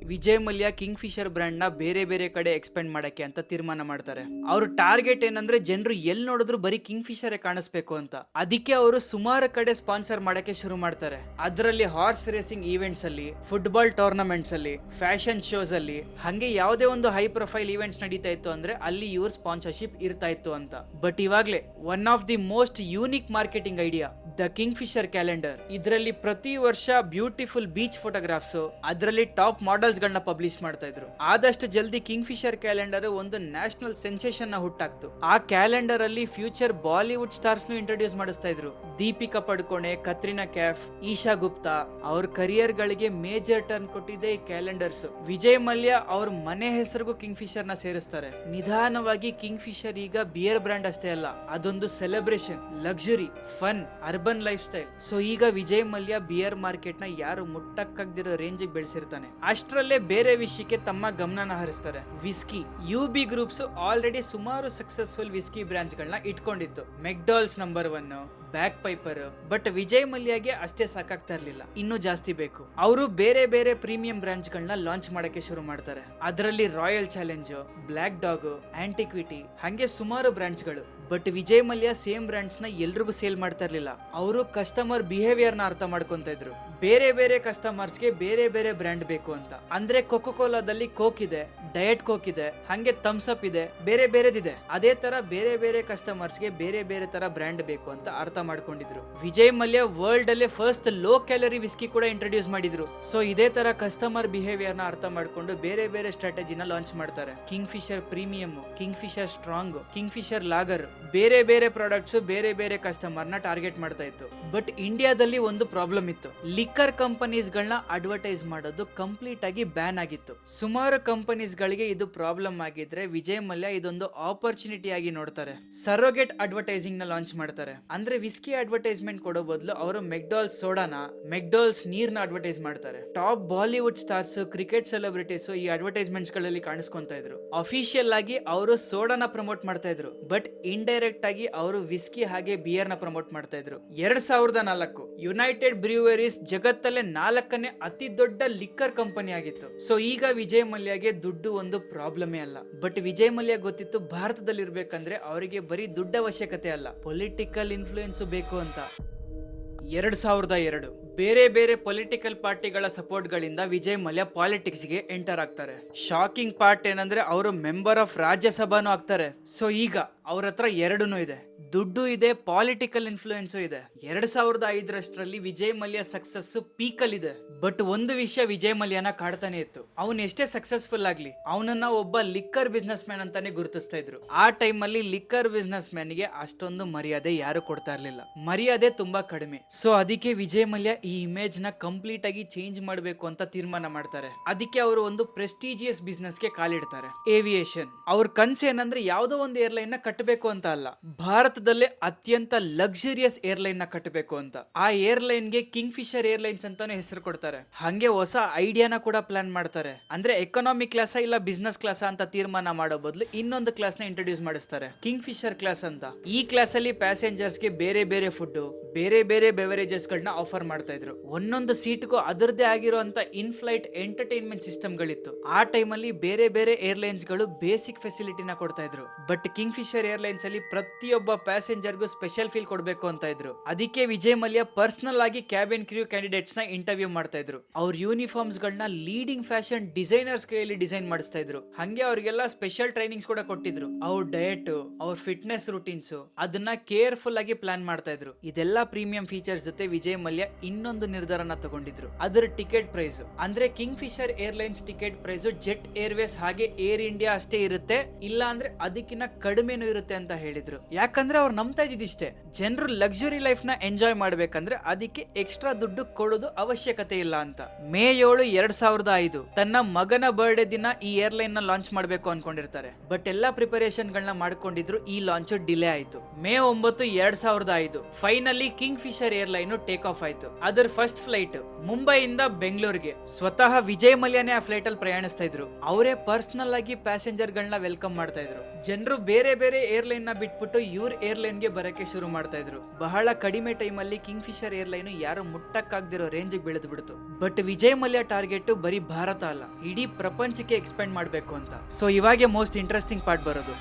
Vijay Mallya king Fisher brand ನ ಬೇರೆ ಬೇರೆ ಕಡೆ ಎಕ್ಸ್ಪೆಂಡ್ ಮಾಡಕ್ಕೆ ಅಂತ ತೀರ್ಮಾನ ಮಾಡ್ತಾರೆ. ಅವ್ರ ಟಾರ್ಗೆಟ್ ಏನಂದ್ರೆ ಜನರು ಎಲ್ಲಿ ನೋಡಿದ್ರು ಬರೀ ಕಿಂಗ್ ಫಿಶರ್ ಕಾಣಿಸ್ಬೇಕು ಅಂತ. ಅದಕ್ಕೆ ಅವರು ಸುಮಾರು ಕಡೆ ಸ್ಪಾನ್ಸರ್ ಮಾಡಕ್ಕೆ ಶುರು ಮಾಡ್ತಾರೆ. ಅದರಲ್ಲಿ ಹಾರ್ಸ್ ರೇಸಿಂಗ್ ಈವೆಂಟ್ಸ್ ಅಲ್ಲಿ, ಫುಟ್ಬಾಲ್ ಟೂರ್ನಮೆಂಟ್ಸ್ ಅಲ್ಲಿ, ಫ್ಯಾಷನ್ ಶೋಸ್ ಅಲ್ಲಿ, ಹಂಗೆ ಯಾವುದೇ ಒಂದು ಹೈ ಪ್ರೊಫೈಲ್ ಈವೆಂಟ್ಸ್ ನಡೀತಾ ಇತ್ತು ಅಂದ್ರೆ ಅಲ್ಲಿ ಇವ್ರ ಸ್ಪಾನ್ಸರ್ಶಿಪ್ ಇರ್ತಾ ಇತ್ತು ಅಂತ. ಬಟ್ ಇವಾಗ್ಲೇ one of the most unique marketing idea the Kingfisher calendar. ಇದರಲ್ಲಿ ಪ್ರತಿ ವರ್ಷ ಬ್ಯೂಟಿಫುಲ್ ಬೀಚ್ ಫೋಟೋಗ್ರಾಫ್ಸ್, ಅದರಲ್ಲಿ ಟಾಪ್ ಮಾಡೆಲ್ಸ್ ಗಳನ್ನ ಪಬ್ಲಿಷ್ ಮಾಡ್ತಾ ಇದ್ರು. ಆದಷ್ಟು ಜಲ್ದಿ ಕಿಂಗ್ ಫಿಶರ್ ಕ್ಯಾಲೆಂಡರ್ ಒಂದು ನ್ಯಾಷನಲ್ ಸೆನ್ಸೇಷನ್ ನ ಹುಟ್ಟಾಕ್ತು. ಆ ಕ್ಯಾಲೆಂಡರ್ ಅಲ್ಲಿ ಫ್ಯೂಚರ್ ಬಾಲಿವುಡ್ ಸ್ಟಾರ್ಸ್ ನು ಇಂಟ್ರೊಡ್ಯೂಸ್ ಮಾಡಿಸ್ತಾ ಇದ್ರು. ದೀಪಿಕಾ ಪಡುಕೋಣೆ, ಕತ್ರಿನಾ ಕ್ಯಾಫ್, ಈಶಾ ಗುಪ್ತಾ ಅವ್ರ ಕರಿಯರ್ ಗಳಿಗೆ ಮೇಜರ್ ಟರ್ನ್ ಕೊಟ್ಟಿದೆ ಈ ಕ್ಯಾಲೆಂಡರ್ಸ್. ವಿಜಯ್ ಮಲ್ಯ ಅವ್ರ ಮನೆ ಹೆಸರಿಗೂ ಕಿಂಗ್ ಫಿಶರ್ ನ ಸೇರಿಸ್ತಾರೆ. ನಿಧಾನವಾಗಿ ಕಿಂಗ್ ಫಿಶರ್ ಈಗ ಬಿಯರ್ ಬ್ರ್ಯಾಂಡ್ ಅಷ್ಟೇ ಅಲ್ಲ, ಅದೊಂದು celebration, luxury, fun, urban life style. So ಈಗ ವಿಜಯ್ ಮಲ್ಯ ಬಿಯರ್ ಮಾರ್ಕೆಟ್ ನ ಯಾರು ಮುಟ್ಟಕ್ಕಾಗದಿರೋ ರೇಂಜ್ ಬೆಳೆಸಿರ್ತಾನೆ. ಅಷ್ಟರಲ್ಲೇ ಬೇರೆ ವಿಷಯಕ್ಕೆ ತಮ್ಮ ಗಮನನ ಹರಿಸ್ತಾರೆ. ವಿಸ್ಕಿ. ಯುಬಿ ಗ್ರೂಪ್ಸ್ ಆಲ್ರೆಡಿ ಸುಮಾರು ಸಕ್ಸಸ್ಫುಲ್ ವಿಸ್ಕಿ ಬ್ರಾಂಚ್ ಗಳನ್ನ ಇಟ್ಕೊಂಡಿತ್ತು. McDowell's number 1, Bagpiper. But Vijay ಮಲ್ಯಗೆ ಅಷ್ಟೇ ಸಾಕಾಗ್ತಾ ಇರ್ಲಿಲ್ಲ, ಇನ್ನೂ ಜಾಸ್ತಿ ಬೇಕು. ಅವರು ಬೇರೆ ಬೇರೆ ಪ್ರೀಮಿಯಂ ಬ್ರಾಂಚ್ ಗಳನ್ನ ಲಾಂಚ್ ಮಾಡಕ್ಕೆ ಶುರು ಮಾಡ್ತಾರೆ. ಅದರಲ್ಲಿ ರಾಯಲ್ ಚಾಲೆಂಜ್, ಬ್ಲಾಕ್ ಡಾಗ್, ಆಂಟಿಕ್ವಿಟಿ, ಹಂಗೆ ಸುಮಾರು ಬ್ರಾಂಚ್ ಗಳು. But Vijay Mallya same brands ನ ಎಲ್ರಿಗೂ ಸೇಲ್ ಮಾಡ್ತಾ ಇರ್ಲಿಲ್ಲ. ಅವರು ಕಸ್ಟಮರ್ ಬಿಹೇವಿಯರ್ ನ ಅರ್ಥ ಮಾಡ್ಕೊಂತ ಇದ್ರು. ಬೇರೆ ಬೇರೆ ಕಸ್ಟಮರ್ಸ್ ಗೆ ಬೇರೆ ಬೇರೆ ಬ್ರ್ಯಾಂಡ್ ಬೇಕು ಅಂತ. ಅಂದ್ರೆ ಕೊಕೊ ಕೋಲಾದಲ್ಲಿ ಕೋಕ್ ಇದೆ, ಡಯಟ್ ಕೋಕ್ ಇದೆ, ಹಂಗೆ ಥಮ್ಸ್ ಅಪ್ ಇದೆ, ಬೇರೆ ಬೇರೆದಿದೆ. ಅದೇ ತರ ಬೇರೆ ಬೇರೆ ಕಸ್ಟಮರ್ಸ್ ಗೆ ಬೇರೆ ಬೇರೆ ತರ ಬ್ರ್ಯಾಂಡ್ ಬೇಕು ಅಂತ ಅರ್ಥ ಮಾಡ್ಕೊಂಡಿದ್ರು. ವಿಜಯ್ ಮಲ್ಯ ವರ್ಲ್ಡ್ ಅಲ್ಲೇ ಫಸ್ಟ್ ಲೋ ಕ್ಯಾಲರಿ ವಿಸ್ಕಿ ಕೂಡ ಇಂಟ್ರೊಡ್ಯೂಸ್ ಮಾಡಿದ್ರು. ಸೊ ಇದೇ ತರ ಕಸ್ಟಮರ್ ಬಿಹೇವಿಯರ್ ನ ಅರ್ಥ ಮಾಡ್ಕೊಂಡು ಬೇರೆ ಬೇರೆ ಸ್ಟ್ರಾಟಜಿನ ಲಾಂಚ್ ಮಾಡ್ತಾರೆ. King Fisher premium, king Fisher strong, king Fisher logger, ಬೇರೆ ಬೇರೆ ಪ್ರಾಡಕ್ಟ್ಸ್ ಬೇರೆ ಬೇರೆ ಕಸ್ಟಮರ್ ನ ಟಾರ್ಗೆಟ್ ಮಾಡ್ತಾ ಇತ್ತು. ಬಟ್ ಇಂಡಿಯಾದಲ್ಲಿ ಒಂದು ಪ್ರಾಬ್ಲಮ್ ಇತ್ತು. ಲಿಕ್ಕರ್ ಕಂಪನೀಸ್ ಗಳನ್ನ ಅಡ್ವರ್ಟೈಸ್ ಮಾಡೋದು ಕಂಪ್ಲೀಟ್ ಆಗಿ ಬ್ಯಾನ್ ಆಗಿತ್ತು. ಸುಮಾರು ಕಂಪನೀಸ್ ಗಳಿಗೆ ಇದು ಪ್ರಾಬ್ಲಮ್ ಆಗಿದ್ರೆ ವಿಜಯ್ ಮಲ್ಯ ಇದೊಂದು ಆಪರ್ಚುನಿಟಿ ಆಗಿ ನೋಡ್ತಾರೆ. ಸರೋಗೆಟ್ ಅಡ್ವರ್ಟೈಸಿಂಗ್ ನ ಲಾಂಚ್ ಮಾಡ್ತಾರೆ. ಅಂದ್ರೆ ವಿಸ್ಕಿ ಅಡ್ವರ್ಟೈಸ್ಮೆಂಟ್ ಕೊಡೋ ಬದಲು ಅವರು ಮೆಕ್ಡಾಲ್ಸ್ ಸೋಡಾನ, ಮೆಕ್ಡಾಲ್ಸ್ ನೀರ್ನ ಅಡ್ವರ್ಟೈಸ್ ಮಾಡ್ತಾರೆ. Top Bollywood stars, cricket celebrities ಈ ಅಡ್ವರ್ಟೈಸ್ಮೆಂಟ್ಸ್ ಗಳಲ್ಲಿ ಕಾಣಿಸ್ಕೊಂತ ಇದ್ರು. ಅಫಿಷಿಯಲ್ ಆಗಿ ಅವರು ಸೋಡಾನ ಪ್ರಮೋಟ್ ಮಾಡ್ತಾ ಇದ್ರು. ಬಟ್ ಇಂಡೈರೆಕ್ಟ್ ಆಗಿ ಅವರು ವಿಸ್ಕಿ ಹಾಗೆ ಬಿಯರ್ ನ ಪ್ರಮೋಟ್ ಮಾಡ್ತಾ ಇದ್ರು. 2004 ಯುನೈಟೆಡ್ ಬ್ರೂವರೀಸ್ ಜಗತ್ತಲ್ಲೇ 4ನೇ ಅತಿ ದೊಡ್ಡ ಲಿಕ್ಕರ್ ಕಂಪನಿ ಆಗಿತ್ತು. ಸೊ ಈಗ ವಿಜಯ್ ಮಲ್ಯಗೆ ದುಡ್ಡು ಒಂದು ಪ್ರಾಬ್ಲಮೇ ಅಲ್ಲ. ಬಟ್ ವಿಜಯ್ ಮಲ್ಯ ಗೊತ್ತಿತ್ತು ಭಾರತದಲ್ಲಿ ಇರ್ಬೇಕಂದ್ರೆ ಅವರಿಗೆ ಬರೀ ದುಡ್ಡ ಅವಶ್ಯಕತೆ ಅಲ್ಲ, ಪೊಲಿಟಿಕಲ್ ಇನ್ಫ್ಲೂಯೆನ್ಸ್ ಬೇಕು ಅಂತ. 2002 ಬೇರೆ ಬೇರೆ ಪೊಲಿಟಿಕಲ್ ಪಾರ್ಟಿಗಳ ಸಪೋರ್ಟ್ ಗಳಿಂದ ವಿಜಯ್ ಮಲ್ಯ ಪಾಲಿಟಿಕ್ಸ್ ಗೆ ಎಂಟರ್ ಆಗ್ತಾರೆ. ಶಾಕಿಂಗ್ ಪಾರ್ಟ್ ಏನಂದ್ರೆ ಅವರು ಮೆಂಬರ್ ಆಫ್ ರಾಜ್ಯಸಭಾನು ಆಗ್ತಾರೆ. ಸೊ ಈಗ ಅವ್ರ ಹತ್ರ ಎರಡೂ ಇದೆ, ದುಡ್ಡು ಇದೆ, ಪಾಲಿಟಿಕಲ್ ಇನ್ಫ್ಲೂಯೆನ್ಸ್ ಇದೆ. 2005 ವಿಜಯ್ ಮಲ್ಯ ಸಕ್ಸಸ್ ಪೀಕಲ್ ಇದೆ. ಬಟ್ ಒಂದು ವಿಷಯ ವಿಜಯ್ ಮಲ್ಯನ ಕಾಡ್ತಾನೆ ಇತ್ತು. ಅವನ್ ಎಷ್ಟೇ ಸಕ್ಸಸ್ಫುಲ್ ಆಗ್ಲಿ ಅವನನ್ನ ಒಬ್ಬ ಲಿಕ್ಕರ್ ಬಿಸ್ನೆಸ್ ಮ್ಯಾನ್ ಅಂತಾನೆ ಗುರುತಿಸ್ತಾ ಇದ್ರು. ಆ ಟೈಮ್ ಅಲ್ಲಿ ಲಿಕ್ಕರ್ ಬಿಸ್ನೆಸ್ ಮ್ಯಾನ್ ಗೆ ಅಷ್ಟೊಂದು ಮರ್ಯಾದೆ ಯಾರು ಕೊಡ್ತಾ ಇರ್ಲಿಲ್ಲ, ಮರ್ಯಾದೆ ತುಂಬಾ ಕಡಿಮೆ. ಸೊ ಅದಕ್ಕೆ ವಿಜಯ್ ಮಲ್ಯ ಈ ಇಮೇಜ್ ನ ಕಂಪ್ಲೀಟ್ ಆಗಿ ಚೇಂಜ್ ಮಾಡಬೇಕು ಅಂತ ತೀರ್ಮಾನ ಮಾಡ್ತಾರೆ. ಅದಕ್ಕೆ ಅವರು ಒಂದು ಪ್ರೆಸ್ಟೀಜಿಯಸ್ ಬಿಸ್ನೆಸ್ ಗೆ ಕಾಲಿಡ್ತಾರೆ, ಏವಿಯೇಷನ್. ಅವ್ರ ಕನ್ಸು ಏನಂದ್ರೆ ಯಾವ್ದೋ ಒಂದು ಏರ್ಲೈನ್ ನ ಕಟ್ಟಬೇಕು ಅಂತ ಅಲ್ಲ, ಭಾರತದಲ್ಲೇ ಅತ್ಯಂತ ಲಕ್ಸುರಿಯಸ್ ಏರ್ಲೈನ್ ನ ಕಟ್ಟಬೇಕು ಅಂತ. ಆ ಏರ್ಲೈನ್ ಗೆ ಕಿಂಗ್ ಫಿಶರ್ ಏರ್ಲೈನ್ಸ್ ಅಂತಾನೆ ಹೆಸರು ಕೊಡ್ತಾರೆ. ಹಂಗೆ ಹೊಸ ಐಡಿಯಾನ ಕೂಡ ಪ್ಲಾನ್ ಮಾಡ್ತಾರೆ. ಅಂದ್ರೆ ಎಕನಾಮಿಕ್ ಕ್ಲಾಸ್ ಇಲ್ಲ ಬಿಸ್ನೆಸ್ ಕ್ಲಾಸ್ ಅಂತ ತೀರ್ಮಾನ ಮಾಡೋ ಬದಲು ಇನ್ನೊಂದು ಕ್ಲಾಸ್ ನ ಇಂಟ್ರೊಡ್ಯೂಸ್ ಮಾಡಿಸ್ತಾರೆ, ಕಿಂಗ್ ಫಿಶರ್ ಕ್ಲಾಸ್ ಅಂತ. ಈ ಕ್ಲಾಸ್ ಅಲ್ಲಿ ಪ್ಯಾಸೆಂಜರ್ಸ್ ಗೆ ಬೇರೆ ಬೇರೆ ಫುಡ್, ಬೇರೆ ಬೇರೆ ಬೆವರೇಜಸ್ ಗಳನ್ನ ಆಫರ್ ಮಾಡ್ತಾ ಇದ್ರು. ಒಂದೊಂದು ಸೀಟ್ಗೂ ಅದರದೇ ಆಗಿರುವಂತ ಇನ್ ಫ್ಲೈಟ್ ಎಂಟರ್ಟೈನ್ಮೆಂಟ್ ಸಿಸ್ಟಮ್ ಗಳಿತ್ತು. ಆ ಟೈಮ್ ಅಲ್ಲಿ ಬೇರೆ ಬೇರೆ ಏರ್ಲೈನ್ಸ್ ಗಳು ಬೇಸಿಕ್ ಫೆಸಿಲಿಟಿನ ಕೊಡ್ತಾ ಇದ್ರು. ಬಟ್ ಕಿಂಗ್ ಫಿಶರ್ ಏರ್ಲೈನ್ಸ್ ಅಲ್ಲಿ ಪ್ರತಿಯೊಬ್ಬ ಪ್ಯಾಸೆಂಜರ್ಗೂ ಸ್ಪೆಷಲ್ ಫೀಲ್ ಕೊಡಬೇಕು ಅಂತ ಇದ್ರು. ಅದಕ್ಕೆ ವಿಜಯ್ ಮಲ್ಯ ಪರ್ಸನಲ್ ಆಗಿ ಕ್ಯಾಬಿನ್ ಕ್ರೂ ಕ್ಯಾಂಡಿಡೇಟ್ಸ್ ನ ಇಂಟರ್ವ್ಯೂ ಮಾಡ್ತಾ ಇದ್ರು. ಅವ್ರ ಯೂನಿಫಾರ್ಮ್ಸ್ ಗಳನ್ನ ಲೀಡಿಂಗ್ ಫ್ಯಾಷನ್ ಡಿಸೈನರ್ಸ್ ಕೈಯಲ್ಲಿ ಡಿಸೈನ್ ಮಾಡಿಸ್ತಾ ಇದ್ರು. ಹಂಗೆ ಅವ್ರಿಗೆಲ್ಲ ಸ್ಪೆಷಲ್ ಟ್ರೈನಿಂಗ್ಸ್ ಕೂಡ ಕೊಟ್ಟಿದ್ರು. ಅವ್ರ ಡಯಟ್, ಅವ್ರ ಫಿಟ್ನೆಸ್ ರೂಟೀನ್ಸ್ ಅದನ್ನ ಕೇರ್ಫುಲ್ ಆಗಿ ಪ್ಲಾನ್ ಮಾಡ್ತಾ ಇದ್ರು. ಇದೆಲ್ಲ ಪ್ರೀಮಿಯಂ ಫೀಚರ್ಸ್ ಜೊತೆ ವಿಜಯ್ ಮಲ್ಯ ಇನ್ನೊಂದು ನಿರ್ಧಾರನ ತಗೊಂಡಿದ್ರು, ಅದರ ಟಿಕೆಟ್ ಪ್ರೈಸ್. ಅಂದ್ರೆ Kingfisher Airlines ticket price Jet Airways ಹಾಗೆ ಏರ್ ಇಂಡಿಯಾ ಅಷ್ಟೇ ಇರುತ್ತೆ, ಇಲ್ಲ ಅಂದ್ರೆ ಅದಕ್ಕಿಂತ ಕಡಿಮೆನೂ ಇರುತ್ತೆ ಅಂತ ಹೇಳಿದ್ರು. ಯಾಕಂದ್ರೆ ಅವ್ರು ನಂಬ್ತಾ ಇದ್ದಿಷ್ಟೇ, ಜನರು ಲಕ್ಸುರಿ ಲೈಫ್ ನ ಎಂಜಾಯ್ ಮಾಡ್ಬೇಕಂದ್ರೆ ಅದಕ್ಕೆ ಎಕ್ಸ್ಟ್ರಾ ದುಡ್ಡು ಕೊಡೋದು ಅವಶ್ಯಕತೆ ಇಲ್ಲ ಅಂತ. ಮೇ 7, 2005 ತನ್ನ ಮಗನ ಬರ್ಡೇ ದಿನ ಈ ಏರ್ಲೈನ್ ನ ಲಾಂಚ್ ಮಾಡಬೇಕು ಅನ್ಕೊಂಡಿರ್ತಾರೆ. ಬಟ್ ಎಲ್ಲಾ ಪ್ರಿಪರೇಷನ್ ಗಳನ್ನ ಮಾಡ್ಕೊಂಡಿದ್ರು, ಈ ಲಾಂಚ್ ಡಿಲೇ ಆಯ್ತು. May 9, 2005 finally Kingfisher Airline take off ಆಯ್ತು. ಅದರ ಫಸ್ಟ್ ಫ್ಲೈಟ್ ಮುಂಬೈಯಿಂದ ಬೆಂಗಳೂರಿಗೆ ಸ್ವತಃ ವಿಜಯ್ ಮಲ್ಯನೇ ಆ ಫ್ಲೈಟ್ ಅಲ್ಲಿ ಪ್ರಯಾಣಿಸ್ತಾ ಇದ್ರು. ಅವರೇ ಪರ್ಸನಲ್ ಆಗಿ ಪ್ಯಾಸೆಂಜರ್ ಗಳನ್ನ ವೆಲ್ಕಮ್ ಮಾಡ್ತಾ ಇದ್ರು. ಜನರು ಬೇರೆ ಬೇರೆ ಏರ್ಲೈನ್ ನ ಬಿಟ್ಬಿಟ್ಟು ಇವ್ರ ಏರ್ಲೈನ್ ಗೆ ಬರಕ್ಕೆ ಶುರು ಮಾಡ್ತಾ ಇದ್ರು. ಬಹಳ ಕಡಿಮೆ ಟೈಮ್ ಅಲ್ಲಿ ಕಿಂಗ್ ಫಿಶರ್ ಏರ್ಲೈನ್ ಯಾರು ಮುಟ್ಟಕ್ಕಾಗ್ದಿರೋ ರೇಂಜ್ ಬೆಳೆದು ಬಿಡ್ತು. ಬಟ್ ವಿಜಯ್ ಮಲ್ಯ ಟಾರ್ಗೆಟ್ ಬರೀ ಭಾರತ ಅಲ್ಲ, ಇಡೀ ಪ್ರಪಂಚಕ್ಕೆ ಎಕ್ಸ್ಪೆಂಡ್ ಮಾಡ್ಬೇಕು ಅಂತ. ಸೊ ಇವಾಗೆ ಮೋಸ್ಟ್ ಇಂಟ್ರೆಸ್ಟಿಂಗ್ ಪಾರ್ಟ್ ಬರೋದು.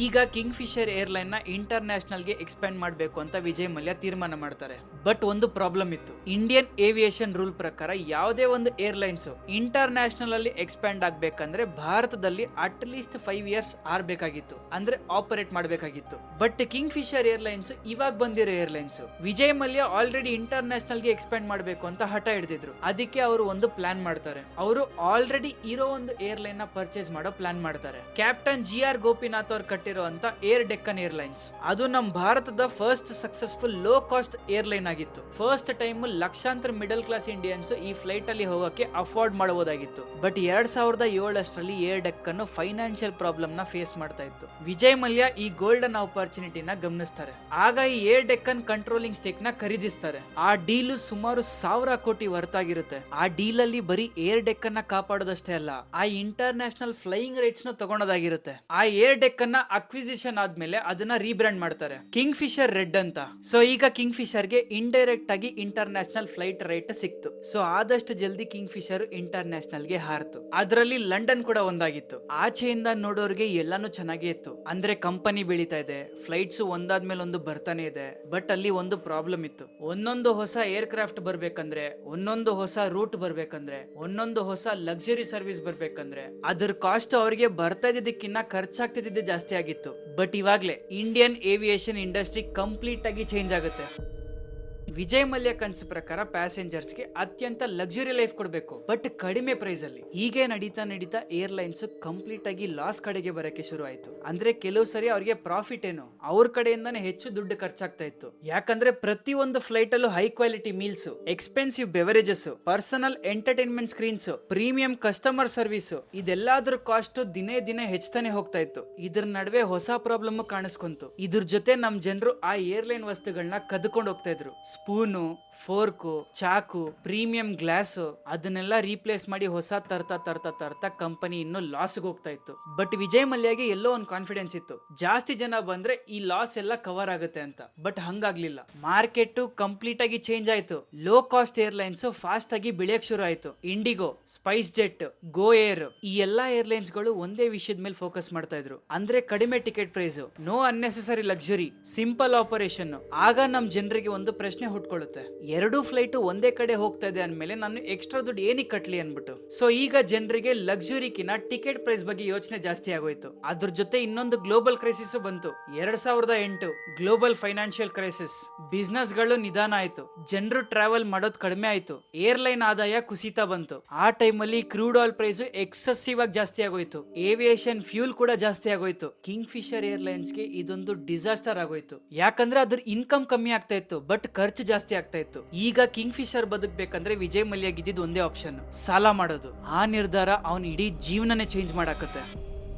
ಈಗ ಕಿಂಗ್ ಫಿಶರ್ ಏರ್ಲೈನ್ ನ ಇಂಟರ್ ನ್ಯಾಷನಲ್ ಗೆ ಎಕ್ಸ್ಪ್ಯಾಂಡ್ ಮಾಡಬೇಕು ಅಂತ ವಿಜಯ್ ಮಲ್ಯ ತೀರ್ಮಾನ ಮಾಡ್ತಾರೆ. ಬಟ್ ಒಂದು ಪ್ರಾಬ್ಲಮ್ ಇತ್ತು. ಇಂಡಿಯನ್ ಏವಿಯೇಷನ್ ರೂಲ್ ಪ್ರಕಾರ ಯಾವುದೇ ಒಂದು ಏರ್ಲೈನ್ಸ್ ಇಂಟರ್ ನ್ಯಾಷನಲ್ ಅಲ್ಲಿ ಎಕ್ಸ್ಪ್ಯಾಂಡ್ ಆಗ್ಬೇಕಂದ್ರೆ ಭಾರತದಲ್ಲಿ ಅಟ್ ಲೀಸ್ಟ್ 5 ಇಯರ್ಸ್ ಬೇಕಾಗಿತ್ತು, ಅಂದ್ರೆ ಆಪರೇಟ್ ಮಾಡಬೇಕಾಗಿತ್ತು. ಬಟ್ ಕಿಂಗ್ ಫಿಶರ್ ಏರ್ಲೈನ್ಸ್ ಇವಾಗ ಬಂದಿರೋ airlines. Vijay Mallya already inter national ಗೆ ಎಕ್ಸ್ಪ್ಯಾಂಡ್ ಮಾಡಬೇಕು ಅಂತ ಹಠ ಹಿಡಿದಿದ್ರು. ಅದಕ್ಕೆ ಅವರು ಒಂದು ಪ್ಲಾನ್ ಮಾಡ್ತಾರೆ. ಅವರು ಆಲ್ರೆಡಿ ಇರೋ ಒಂದು ಏರ್ಲೈನ್ ನ ಪರ್ಚೇಸ್ ಮಾಡೋ ಪ್ಲಾನ್ ಮಾಡ್ತಾರೆ. ಕ್ಯಾಪ್ಟನ್ GR ಗೋಪಿನಾಥ್ ಅವ್ರು ಕಟ್ಟಿರುವಂತ ಏರ್ ಡೆಕ್ಕನ್ ಏರ್ಲೈನ್ಸ್ ಅದು ನಮ್ಮ ಭಾರತದ first successful low cost airline ಆಗಿತ್ತು. ಫಸ್ಟ್ ಟೈಮ್ ಲಕ್ಷಾಂತರ ಮಿಡಲ್ ಕ್ಲಾಸ್ ಇಂಡಿಯನ್ಸ್ ಈ ಫ್ಲೈಟ್ ಅಲ್ಲಿ ಹೋಗಕ್ಕೆ ಅಫೋರ್ಡ್ ಮಾಡಬಹುದಾಗಿತ್ತು. But 2007 Air Deccan financial problem ನ ಫೇಸ್ ಮಾಡ್ತಾ ಇತ್ತು. ವಿಜಯ್ ಮಲ್ಯ ಈ ಗೋಲ್ಡನ್ ಆಪರ್ಚುನಿಟಿನ ಗಮನಿಸ್ತಾರೆ. ಆಗ ಈ ಏರ್ ಡೆಕ್ಕನ್ ಕಂಟ್ರೋಲಿಂಗ್ ಸ್ಟೇಕ್ ನ ಖರೀದಿಸ್ತಾರೆ. ಆ ಡೀಲ್ ಸುಮಾರು 1000 ಕೋಟಿ ವರ್ತ್ ಆಗಿರುತ್ತೆ. ಆ ಡೀಲ್ ಅಲ್ಲಿ ಬರೀ ಏರ್ ಡೆಕ್ಕನ್ ನ ಕಾಪಾಡೋದಷ್ಟೇ ಅಲ್ಲ, ಆ ಇಂಟರ್ ನ್ಯಾಷನಲ್ ಫ್ಲೈಯಿಂಗ್ ರೈಟ್ಸ್ ನ ತಗೊಂಡೋದಾಗಿರುತ್ತೆ. ಆ ಏರ್ ಡೆಕ್ಕನ್ ನ ಅಕ್ವಿಸಿಷನ್ ಆದ್ಮೇಲೆ ಅದನ್ನ ರೀಬ್ರಾಂಡ್ ಮಾಡ್ತಾರೆ ಕಿಂಗ್ ಫಿಶರ್ ರೆಡ್ ಅಂತ. ಸೊ ಈಗ ಕಿಂಗ್ ಫಿಶರ್ ಗೆ ಇಂಡೈರೆಕ್ಟ್ ಆಗಿ ಇಂಟರ್ ನ್ಯಾಷನಲ್ ಫ್ಲೈಟ್ ರೈಟ್ ಸಿಕ್ತು. ಸೊ ಆದಷ್ಟು ಜಲ್ದಿ ಕಿಂಗ್ ಫಿಶರ್ ಇಂಟರ್ ನ್ಯಾಷನಲ್ ಗೆ ಹಾರ್ತು. ಅದರಲ್ಲಿ ಲಂಡನ್ ಕೂಡ ಒಂದಾಗಿತ್ತು. ಆಚೆಯಿಂದ ನೋಡೋರ್ಗೆ ಎಲ್ಲಾನು ಚೆನ್ನಾಗೇ ಇತ್ತು. ಅಂದ್ರೆ ಕಂಪನಿ ಬೆಳೀತಾ ಇದೆ, ಫ್ಲೈಟ್ಸ್ ಒಂದಾದ್ಮೇಲೆ ಒಂದು ಬರ್ತಾನೆ ಇದೆ. ಬಟ್ ಅಲ್ಲಿ ಒಂದು ಪ್ರಾಬ್ಲಮ್ ಇತ್ತು. ಒಂದೊಂದು ಹೊಸ ಏರ್ ಕ್ರಾಫ್ಟ್ ಬರ್ಬೇಕಂದ್ರೆ, ಒಂದೊಂದು ಹೊಸ ರೂಟ್ ಬರ್ಬೇಕಂದ್ರೆ, ಒಂದೊಂದು ಹೊಸ ಲಕ್ಸುರಿ ಸರ್ವಿಸ್ ಬರ್ಬೇಕಂದ್ರೆ ಅದ್ರ ಕಾಸ್ಟ್ ಅವ್ರಿಗೆ ಬರ್ತಾ ಇದ್ದಿದ್ದಕ್ಕಿಂತ ಖರ್ಚಾಗ್ತಿದ್ದೆ ಜಾಸ್ತಿ ಆಗಿತ್ತು. ಬಟ್ ಇವಾಗ್ಲೇ ಇಂಡಿಯನ್ ಏವಿಯೇಷನ್ ಇಂಡಸ್ಟ್ರಿ ಕಂಪ್ಲೀಟ್ ಆಗಿ ಚೇಂಜ್ ಆಗುತ್ತೆ. ವಿಜಯ್ ಮಲ್ಯ ಕನ್ಸ್ ಪ್ರಕಾರ ಪ್ಯಾಸೆಂಜರ್ಸ್ ಗೆ ಅತ್ಯಂತ ಲಕ್ಸುರಿ ಲೈಫ್ ಕೊಡಬೇಕು, ಬಟ್ ಕಡಿಮೆ ಪ್ರೈಸ್ ಅಲ್ಲಿ. ಹೀಗೆ ನಡೀತಾ ಏರ್ಲೈನ್ಸ್ ಕಂಪ್ಲೀಟ್ ಆಗಿ ಲಾಸ್ ಕಡೆಗೆ ಬರಕ್ಕೆ ಶುರು ಆಯ್ತು. ಅಂದ್ರೆ ಕೆಲವು ಸರಿ ಅವ್ರಿಗೆ ಪ್ರಾಫಿಟ್ ಏನು ಅವ್ರ ಕಡೆಯಿಂದಾನೆ ಹೆಚ್ಚು ದುಡ್ಡು ಖರ್ಚಾಗ್ತಾ ಇತ್ತು. ಯಾಕಂದ್ರೆ ಪ್ರತಿ ಒಂದು ಫ್ಲೈಟ್ ಅಲ್ಲೂ high quality meals, expensive beverages, personal entertainment screens, premium customer service, ಇದೆಲ್ಲಾದ್ರ ಕಾಸ್ಟ್ ದಿನೇ ದಿನೇ ಹೆಚ್ಚತಾನೆ ಹೋಗ್ತಾ ಇತ್ತು. ಇದ್ರ ನಡುವೆ ಹೊಸ ಪ್ರಾಬ್ಲಮ್ ಕಾಣಿಸ್ಕೊಂತು. ಇದ್ರ ಜೊತೆ ನಮ್ ಜನರು ಆ ಏರ್ಲೈನ್ ವಸ್ತುಗಳನ್ನ ಕದ್ಕೊಂಡು ಹೋಗ್ತಾ ಇದ್ರು. ಸ್ಪೂನು, ಫೋರ್ಕು, ಚಾಕು, ಪ್ರೀಮಿಯಂ ಗ್ಲಾಸ್ ಅದನ್ನೆಲ್ಲ ರೀಪ್ಲೇಸ್ ಮಾಡಿ ಹೊಸ ತರ್ತಾ ಕಂಪನಿ ಇನ್ನು ಲಾಸ್ ಹೋಗ್ತಾ ಇತ್ತು. ಬಟ್ ವಿಜಯ್ ಮಲ್ಯಗೆ ಎಲ್ಲೋ ಒಂದು ಕಾನ್ಫಿಡೆನ್ಸ್ ಇತ್ತು, ಜಾಸ್ತಿ ಜನ ಬಂದ್ರೆ ಈ ಲಾಸ್ ಎಲ್ಲ ಕವರ್ ಆಗುತ್ತೆ ಅಂತ. ಬಟ್ ಹಂಗಾಗ್ಲಿಲ್ಲ. ಮಾರ್ಕೆಟ್ ಕಂಪ್ಲೀಟ್ ಆಗಿ ಚೇಂಜ್ ಆಯ್ತು. ಲೋ ಕಾಸ್ಟ್ ಏರ್ಲೈನ್ಸ್ ಫಾಸ್ಟ್ ಆಗಿ ಬೆಳೆಯಕ್ ಶುರು ಆಯ್ತು. ಇಂಡಿಗೋ, ಸ್ಪೈಸ್ ಜೆಟ್, ಗೋ ಏರ್, ಈ ಎಲ್ಲಾ ಏರ್ಲೈನ್ಸ್ ಗಳು ಒಂದೇ ವಿಷಯದ ಮೇಲೆ ಫೋಕಸ್ ಮಾಡ್ತಾ ಇದ್ರು. ಅಂದ್ರೆ ಕಡಿಮೆ ticket price, no unnecessary luxury, simple operation. ಆಗ ನಮ್ ಜನರಿಗೆ ಒಂದು ಪ್ರಶ್ನೆ ಹುಟ್ಕೊಳ್ಳುತ್ತೆ, ಎರಡು ಫ್ಲೈಟ್ ಒಂದೇ ಕಡೆ ಹೋಗ್ತಾ ಇದೆ ಅಂದ್ಮೇಲೆ ನಾನು ಎಕ್ಸ್ಟ್ರಾ ದುಡ್ಡು ಏನಿಗೆ ಕಟ್ಲಿ ಅನ್ಬಿಟ್ಟು. ಸೊ ಈಗ ಜನರಿಗೆ ಲಕ್ಸುರಿಕಿನ ಟಿಕೆಟ್ ಪ್ರೈಸ್ ಬಗ್ಗೆ ಯೋಚನೆ ಜಾಸ್ತಿ ಆಗೋಯ್ತು. ಅದ್ರ ಜೊತೆ ಇನ್ನೊಂದು ಗ್ಲೋಬಲ್ ಕ್ರೈಸಿಸ್ ಬಂತು. 2008 ಗ್ಲೋಬಲ್ ಫೈನಾನ್ಷಿಯಲ್ ಕ್ರೈಸಿಸ್. ಬಿಸ್ನೆಸ್ ಗಳು ನಿಧಾನ ಆಯ್ತು, ಜನರು ಟ್ರಾವೆಲ್ ಮಾಡೋದು ಕಡಿಮೆ ಆಯ್ತು, ಏರ್ಲೈನ್ ಆದಾಯ ಕುಸಿತಾ ಬಂತು. ಆ ಟೈಮಲ್ಲಿ ಕ್ರೂಡ್ ಆಯಿಲ್ ಪ್ರೈಸ್ ಎಕ್ಸೆಸಿವ್ ಆಗಿ ಜಾಸ್ತಿ ಆಗೋಯ್ತು. ಏವಿಯೇಷನ್ ಫ್ಯೂಲ್ ಕೂಡ ಜಾಸ್ತಿ ಆಗೋಯ್ತು. ಕಿಂಗ್ ಫಿಶರ್ ಏರ್ಲೈನ್ಸ್ ಗೆ ಇದೊಂದು ಡಿಸಾಸ್ಟರ್ ಆಗೋಯ್ತು. ಯಾಕಂದ್ರೆ ಅದ್ರ ಇನ್ಕಮ್ ಕಮ್ಮಿ ಆಗ್ತಾ ಇತ್ತು, ಬಟ್ ಖರ್ಚು ಜಾಸ್ತಿ ಆಗ್ತಾ ಇತ್ತು. ಈಗ ಕಿಂಗ್ ಫಿಶರ್ ಬದುಕಬೇಕಂದ್ರೆ ವಿಜಯ್ ಮಲ್ಯ ಗಿದ್ದಿದ್ ಒಂದೇ ಆಪ್ಷನ್, ಸಾಲ ಮಾಡೋದು. ಆ ನಿರ್ಧಾರ ಅವನ್ ಇಡೀ ಜೀವನನೇ ಚೇಂಜ್ ಮಾಡಾಕತ್ತೆ.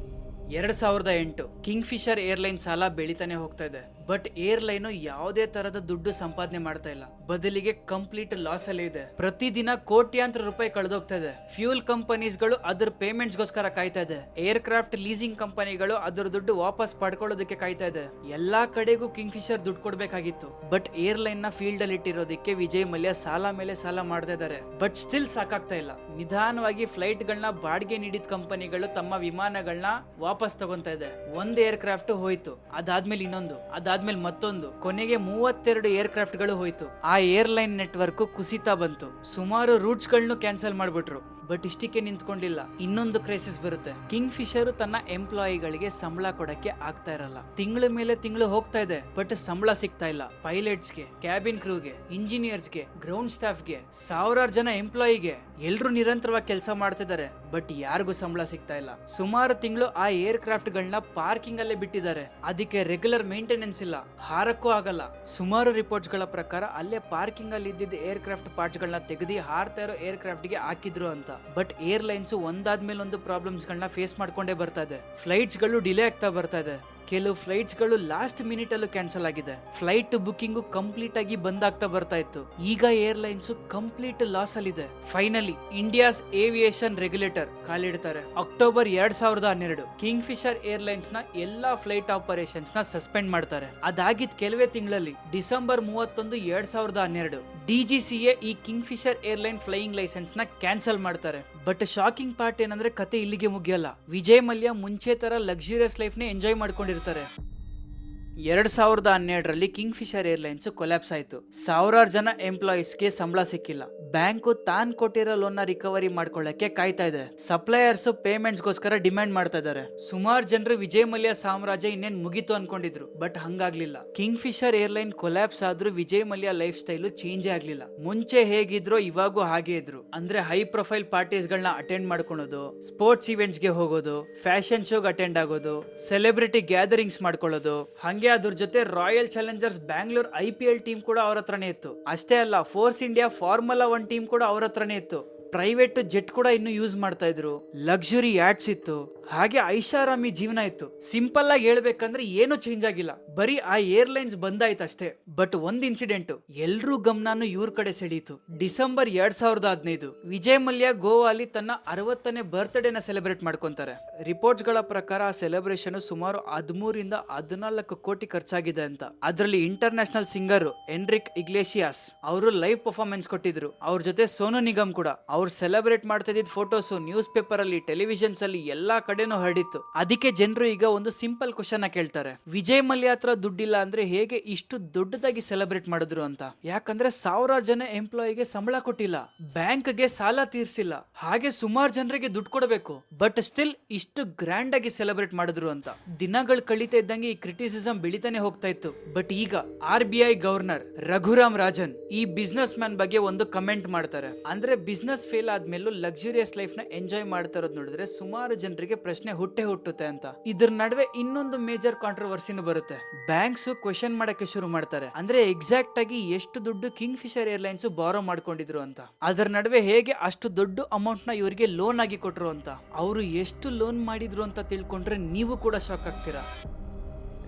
2008 ಕಿಂಗ್ ಫಿಶರ್ ಏರ್ಲೈನ್ ಸಾಲ ಬೆಳಿತಾನೆ ಹೋಗ್ತಾ ಇದೆ. ಬಟ್ ಏರ್ಲೈನ್ ಯಾವುದೇ ತರದ ದುಡ್ಡು ಸಂಪಾದನೆ ಮಾಡ್ತಾ ಇಲ್ಲ, ಬದಲಿಗೆ ಕಂಪ್ಲೀಟ್ ಲಾಸ್ ಅಲ್ಲೇ ಇದೆ. ಪ್ರತಿದಿನ ಕೋಟ್ಯಾಂತರ ರೂಪಾಯಿ ಕಳೆದೋಗ್ತಾ ಇದೆ. ಫ್ಯೂಲ್ ಕಂಪನೀಸ್ ಗಳು ಅದರ ಪೇಮೆಂಟ್ಸ್ ಗೋಸ್ಕರ ಕಾಯ್ತಾ ಇದೆ. ಏರ್ ಕ್ರಾಫ್ಟ್ ಲೀಸಿಂಗ್ ಕಂಪನಿಗಳು ಅದರ ದುಡ್ಡು ವಾಪಸ್ ಪಡ್ಕೊಳ್ಳೋದಕ್ಕೆ ಕಾಯ್ತಾ ಇದೆ. ಎಲ್ಲಾ ಕಡೆಗೂ ಕಿಂಗ್ ಫಿಶರ್ ದುಡ್ಡು ಕೊಡ್ಬೇಕಾಗಿತ್ತು. ಬಟ್ ಏರ್ಲೈನ್ ನ ಫೀಲ್ಡ್ ಅಲ್ಲಿ ಇಟ್ಟಿರೋದಕ್ಕೆ ವಿಜಯ್ ಮಲ್ಯ ಸಾಲ ಮೇಲೆ ಸಾಲ ಮಾಡ್ತಾ ಇದಾರೆ. ಬಟ್ ಸ್ಟಿಲ್ ಸಾಕಾಗ್ತಾ ಇಲ್ಲ. ನಿಧಾನವಾಗಿ ಫ್ಲೈಟ್ ಗಳನ್ನ ಬಾಡಿಗೆ ನೀಡಿದ ಕಂಪನಿಗಳು ತಮ್ಮ ವಿಮಾನಗಳನ್ನ ವಾಪಸ್ ತಗೊಂತಾ ಇದೆ. ಒಂದು ಏರ್ ಕ್ರಾಫ್ಟ್ ಹೋಯ್ತು, ಅದಾದ್ಮೇಲೆ ಇನ್ನೊಂದು, ಅದಾದ್ಮೇಲೆ ಮತ್ತೊಂದು, ಕೊನೆಗೆ 32 ಏರ್ ಕ್ರಾಫ್ಟ್ ಗಳು ಹೋಯ್ತು. ಆ ಏರ್ಲೈನ್ ನೆಟ್ವರ್ಕ್ ಕುಸಿತಾ ಬಂತು. ಸುಮಾರು ರೂಟ್ಸ್ ಗಳನ್ನು ಕ್ಯಾನ್ಸಲ್ ಮಾಡ್ಬಿಟ್ರು. ಬಟ್ ಇಷ್ಟಕ್ಕೆ ನಿಂತ್ಕೊಂಡಿಲ್ಲ, ಇನ್ನೊಂದು ಕ್ರೈಸಿಸ್ ಬರುತ್ತೆ. ಕಿಂಗ್ ಫಿಶರ್ ತನ್ನ ಎಂಪ್ಲಾಯಿಗಳಿಗೆ ಸಂಬಳ ಕೊಡಕ್ಕೆ ಆಗ್ತಾ ಇರಲ್ಲ. ತಿಂಗಳ ಮೇಲೆ ತಿಂಗಳು ಹೋಗ್ತಾ ಇದೆ, ಬಟ್ ಸಂಬಳ ಸಿಗ್ತಾ ಇಲ್ಲ. ಪೈಲಟ್ಸ್ಗೆ, ಕ್ಯಾಬಿನ್ ಕ್ರೂಗೆ, ಇಂಜಿನಿಯರ್ಸ್ಗೆ, ಗ್ರೌಂಡ್ ಸ್ಟಾಫ್ಗೆ, ಸಾವಿರಾರು ಜನ ಎಂಪ್ಲಾಯಿಗೆ ಎಲ್ರು ನಿರಂತರವಾಗಿ ಕೆಲಸ ಮಾಡ್ತಿದ್ದಾರೆ, ಬಟ್ ಯಾರಿಗೂ ಸಂಬಳ ಸಿಗ್ತಾ ಇಲ್ಲ. ಸುಮಾರು ತಿಂಗಳು ಆ ಏರ್ ಕ್ರಾಫ್ಟ್ ಗಳನ್ನ ಪಾರ್ಕಿಂಗ್ ಅಲ್ಲೇ ಬಿಟ್ಟಿದ್ದಾರೆ. ಅದಕ್ಕೆ ರೆಗ್ಯುಲರ್ ಮೇಂಟೆನೆನ್ಸ್ ಇಲ್ಲ, ಹಾರಕ್ಕೂ ಆಗಲ್ಲ. ಸುಮಾರು ರಿಪೋರ್ಟ್ಸ್ ಗಳ ಪ್ರಕಾರ ಅಲ್ಲೇ ಪಾರ್ಕಿಂಗ್ ಅಲ್ಲಿ ಇದ್ದಿದ್ದ ಏರ್ ಕ್ರಾಫ್ಟ್ ಪಾರ್ಟ್ಸ್ ಗಳನ್ನ ತೆಗೆದಿ ಹಾರ್ತಾ ಇರೋ ಏರ್ ಕ್ರಾಫ್ಟ್ ಗೆ ಹಾಕಿದ್ರು ಅಂತ. ಬಟ್ ಏರ್ಲೈನ್ಸ್ ಒಂದಾದ್ಮೇಲೆ ಒಂದು ಪ್ರಾಬ್ಲಮ್ಸ್ ಗಳನ್ನ ಫೇಸ್ ಮಾಡ್ಕೊಂಡೇ ಬರ್ತಾ ಇದೆ. ಫ್ಲೈಟ್ಸ್ ಗಳು ಡಿಲೇ ಆಗ್ತಾ ಬರ್ತಾ ಇದೆ. ಕೆಲವು ಫ್ಲೈಟ್ಸ್ ಗಳು ಲಾಸ್ಟ್ ಮಿನಿಟ್ ಅಲ್ಲೂ ಕ್ಯಾನ್ಸಲ್ ಆಗಿದೆ. ಫ್ಲೈಟ್ ಬುಕಿಂಗ್ ಕಂಪ್ಲೀಟ್ ಆಗಿ ಬಂದಾಗ್ತಾ ಬರ್ತಾ ಇತ್ತು. ಈಗ ಏರ್ಲೈನ್ಸ್ ಕಂಪ್ಲೀಟ್ ಲಾಸ್ ಅಲ್ಲಿದೆ. ಫೈನಲಿ ಇಂಡಿಯಾಸ್ ಏವಿಯೇಷನ್ ರೆಗ್ಯುಲೇಟರ್ ಕಾಲಿಡ್ತಾರೆ. ಅಕ್ಟೋಬರ್ 2012 ಕಿಂಗ್ ಫಿಶರ್ ಏರ್ಲೈನ್ಸ್ ನ ಎಲ್ಲಾ ಫ್ಲೈಟ್ ಆಪರೇಷನ್ಸ್ ನ ಸಸ್ಪೆಂಡ್ ಮಾಡ್ತಾರೆ. ಅದಾಗಿದ್ ಕೆಲವೇ ತಿಂಗಳಲ್ಲಿ ಡಿಸೆಂಬರ್ 31, 2012 DGCA ಈ Kingfisher Airline flying licence ನ ಕ್ಯಾನ್ಸಲ್ ಮಾಡ್ತಾರೆ. ಬಟ್ ಶಾಕಿಂಗ್ ಪಾರ್ಟ್ ಏನಂದ್ರೆ ಕತೆ ಇಲ್ಲಿಗೆ ಮುಗಿಯಲ್ಲ. ವಿಜಯ್ ಮಲ್ಯ ಮುಂಚೆ ತರ ಲಕ್ಸುರಿಯಸ್ ಲೈಫ್ ನೇ ಎಂಜಾಯ್ ಮಾಡ್ಕೊಂಡಿರ್ತಾರೆ. 2012 ಕಿಂಗ್ ಫಿಶರ್ ಏರ್ಲೈನ್ಸ್ ಕೊಲ್ಯಾಪ್ಸ್ ಆಯ್ತು. ಸಾವಿರಾರು ಜನ ಎಂಪ್ಲಾಯೀಸ್ಗೆ ಸಂಬಳ ಸಿಕ್ಕಿಲ್ಲ. ಬ್ಯಾಂಕು ತಾನ್ ಕೊಟ್ಟಿರೋ ಲೋನ್ ನ ರಿಕವರಿ ಮಾಡ್ಕೊಳ್ಳಕ್ಕೆ ಕಾಯ್ತಾ ಇದೆ. ಸಪ್ಲೈಯರ್ಸ್ ಪೇಮೆಂಟ್ಸ್ ಗೋಸ್ಕರ ಡಿಮ್ಯಾಂಡ್ ಮಾಡ್ತಾ ಇದ್ದಾರೆ. ಸುಮಾರು ಜನರು ವಿಜಯ್ ಮಲ್ಯ ಸಾಮ್ರಾಜ್ಯ ಇನ್ನೇನ್ ಮುಗಿತು ಅನ್ಕೊಂಡಿದ್ರು, ಬಟ್ ಹಂಗಾಗ್ಲಿಲ್ಲ. ಕಿಂಗ್ ಫಿಶರ್ ಏರ್ಲೈನ್ ಕೊಲ್ಯಾಪ್ಸ್ ಆದ್ರೂ Vijay Mallya lifestyle change ಆಗ್ಲಿಲ್ಲ. ಮುಂಚೆ ಹೇಗಿದ್ರು ಇವಾಗೂ ಹಾಗೆ ಇದ್ರು. ಅಂದ್ರೆ ಹೈ ಪ್ರೊಫೈಲ್ ಪಾರ್ಟೀಸ್ ಗಳನ್ನ ಅಟೆಂಡ್ ಮಾಡ್ಕೊಳ್ಳೋದು, ಸ್ಪೋರ್ಟ್ಸ್ ಇವೆಂಟ್ಸ್ ಗೆ ಹೋಗೋದು, ಫ್ಯಾಷನ್ ಶೋಗ್ ಅಟೆಂಡ್ ಆಗೋದು, ಸೆಲೆಬ್ರಿಟಿ ಗ್ಯಾದರಿಂಗ್ಸ್ ಮಾಡ್ಕೊಳ್ಳೋದು. ಹಂಗೆ ಅದ್ರ ಜೊತೆ Royal Challengers Bangalore IPL team ಕೂಡ ಅವ್ರ ಹತ್ರನೇ ಇತ್ತು. ಅಷ್ಟೇ ಅಲ್ಲ, ಫೋರ್ಸ್ ಇಂಡಿಯಾ ಫಾರ್ಮುಲಾ 1 ಟೀಮ್ ಕೂಡ ಅವ್ರ ಹತ್ರನೇ ಇತ್ತು. ಪ್ರೈವೇಟ್ ಜೆಟ್ ಕೂಡ ಇನ್ನು ಯೂಸ್ ಮಾಡ್ತಾ ಇದ್ರು. ಲಕ್ಸುರಿ ಯಾಟ್ಸ್ ಇತ್ತು. ಹಾಗೆ ಐಷಾರಾಮಿ ಜೀವನ ಇತ್ತು. ಸಿಂಪಲ್ ಆಗಿ ಹೇಳ್ಬೇಕಂದ್ರೆ ಏನು ಚೇಂಜ್ ಆಗಿಲ್ಲ, ಬರೀ ಆ ಏರ್ಲೈನ್ಸ್ ಬಂದಾಯ್ತು ಅಷ್ಟೇ. ಬಟ್ ಒಂದ್ ಇನ್ಸಿಡೆಂಟ್ ಎಲ್ರೂ ಗಮನನು ಇವ್ರ ಕಡೆ ಸೆಳೀತು. ಡಿಸೆಂಬರ್ 2015 ವಿಜಯ್ ಮಲ್ಯ ಗೋವಾಲಿ ತನ್ನ 60ನೇ ಬರ್ತ್ಡೇನ ಸೆಲೆಬ್ರೇಟ್ ಮಾಡ್ಕೊಂತಾರೆ. ರಿಪೋರ್ಟ್ಸ್ ಗಳ ಪ್ರಕಾರ ಆ ಸೆಲೆಬ್ರೇಷನ್ ಸುಮಾರು 13 ರಿಂದ 14 ಕೋಟಿ ಖರ್ಚಾಗಿದೆ ಅಂತ. ಅದರಲ್ಲಿ ಇಂಟರ್ನ್ಯಾಷನಲ್ ಸಿಂಗರ್ ಎನ್ರಿಕ್ ಇಗ್ಲೇಶಿಯಾಸ್ ಅವರು ಲೈವ್ ಪರ್ಫಾರ್ಮೆನ್ಸ್ ಕೊಟ್ಟಿದ್ರು. ಅವ್ರ ಜೊತೆ ಸೋನು ನಿಗಮ್ ಕೂಡ. ಅವ್ರು ಸೆಲೆಬ್ರೇಟ್ ಮಾಡ್ತಾ ಇದ್ದ ಫೋಟೋಸ್ ನ್ಯೂಸ್ ಪೇಪರ್ ಅಲ್ಲಿ, ಟೆಲಿವಿಷನ್ಸ್ ಅಲ್ಲಿ ಎಲ್ಲಾ ಕಡೆನೂ ಹರಡಿತ್ತು. ಅದಕ್ಕೆ ಜನರು ಈಗ ಒಂದು ಸಿಂಪಲ್ ಕ್ವಶನ್ ಕೇಳ್ತಾರೆ, ವಿಜಯ್ ಮಲ್ಯ ಹತ್ರ ದುಡ್ಡಿಲ್ಲ ಅಂದ್ರೆ ಹೇಗೆ ಇಷ್ಟು ದೊಡ್ಡದಾಗಿ ಸೆಲೆಬ್ರೇಟ್ ಮಾಡಿದ್ರು ಅಂತ. ಯಾಕಂದ್ರೆ ಸಾವಿರಾರು ಜನ ಎಂಪ್ಲಾಯಿಗೆ ಸಂಬಳ ಕೊಟ್ಟಿಲ್ಲ, ಬ್ಯಾಂಕ್ಗೆ ಸಾಲ ತೀರ್ಸಿಲ್ಲ, ಹಾಗೆ ಸುಮಾರು ಜನರಿಗೆ ದುಡ್ಡು ಕೊಡಬೇಕು, ಬಟ್ ಸ್ಟಿಲ್ ಇಷ್ಟು ಗ್ರ್ಯಾಂಡ್ ಆಗಿ ಸೆಲೆಬ್ರೇಟ್ ಮಾಡಿದ್ರು ಅಂತ. ದಿನಗಳು ಕಳೀತಾ ಇದ್ದಂಗೆ ಈ ಕ್ರಿಟಿಸಿಸಂ ಬೆಳಿತಾನೆ ಹೋಗ್ತಾ ಇತ್ತು. ಬಟ್ ಈಗ RBI ಗವರ್ನರ್ ರಘುರಾಮ್ ರಾಜನ್ ಈ ಬಿಸ್ನೆಸ್ ಮ್ಯಾನ್ ಬಗ್ಗೆ ಒಂದು ಕಮೆಂಟ್ ಮಾಡ್ತಾರೆ. ಅಂದ್ರೆ ಬಿಸ್ನೆಸ್ ಫೇಲ್ ಆದ್ಮೇಲೂ ಲಕ್ಸುರಿಯಸ್ ಲೈಫ್ ನ ಎಂಜಾಯ್ ಮಾಡ್ತಾ ಇರೋದು ನೋಡಿದ್ರೆ ಸುಮಾರು ಜನರಿಗೆ ಪ್ರಶ್ನೆ ಹುಟ್ಟುತ್ತೆ ಅಂತ. ಇದ್ರ ನಡುವೆ ಇನ್ನೊಂದು ಮೇಜರ್ ಕಾಂಟ್ರವರ್ಸಿನೂ ಬರುತ್ತೆ. ಬ್ಯಾಂಕ್ಸ್ ಕ್ವೆಶ್ಚನ್ ಮಾಡಕ್ಕೆ ಶುರು ಮಾಡ್ತಾರೆ, ಅಂದ್ರೆ ಎಕ್ಸಾಕ್ಟ್ ಆಗಿ ಎಷ್ಟು ದುಡ್ಡು ಕಿಂಗ್ ಫಿಶರ್ ಏರ್ಲೈನ್ಸ್ ಬಾರೋ ಮಾಡ್ಕೊಂಡಿದ್ರು ಅಂತ. ಅದರ ನಡುವೆ ಹೇಗೆ ಅಷ್ಟು ದೊಡ್ಡ ಅಮೌಂಟ್ ನ ಇವರಿಗೆ ಲೋನ್ ಆಗಿ ಕೊಟ್ರು ಅಂತ. ಅವರು ಎಷ್ಟು ಲೋನ್ ಮಾಡಿದ್ರು ಅಂತ ತಿಳ್ಕೊಂಡ್ರೆ ನೀವು ಕೂಡ ಶಾಕ್ ಆಗ್ತೀರಾ.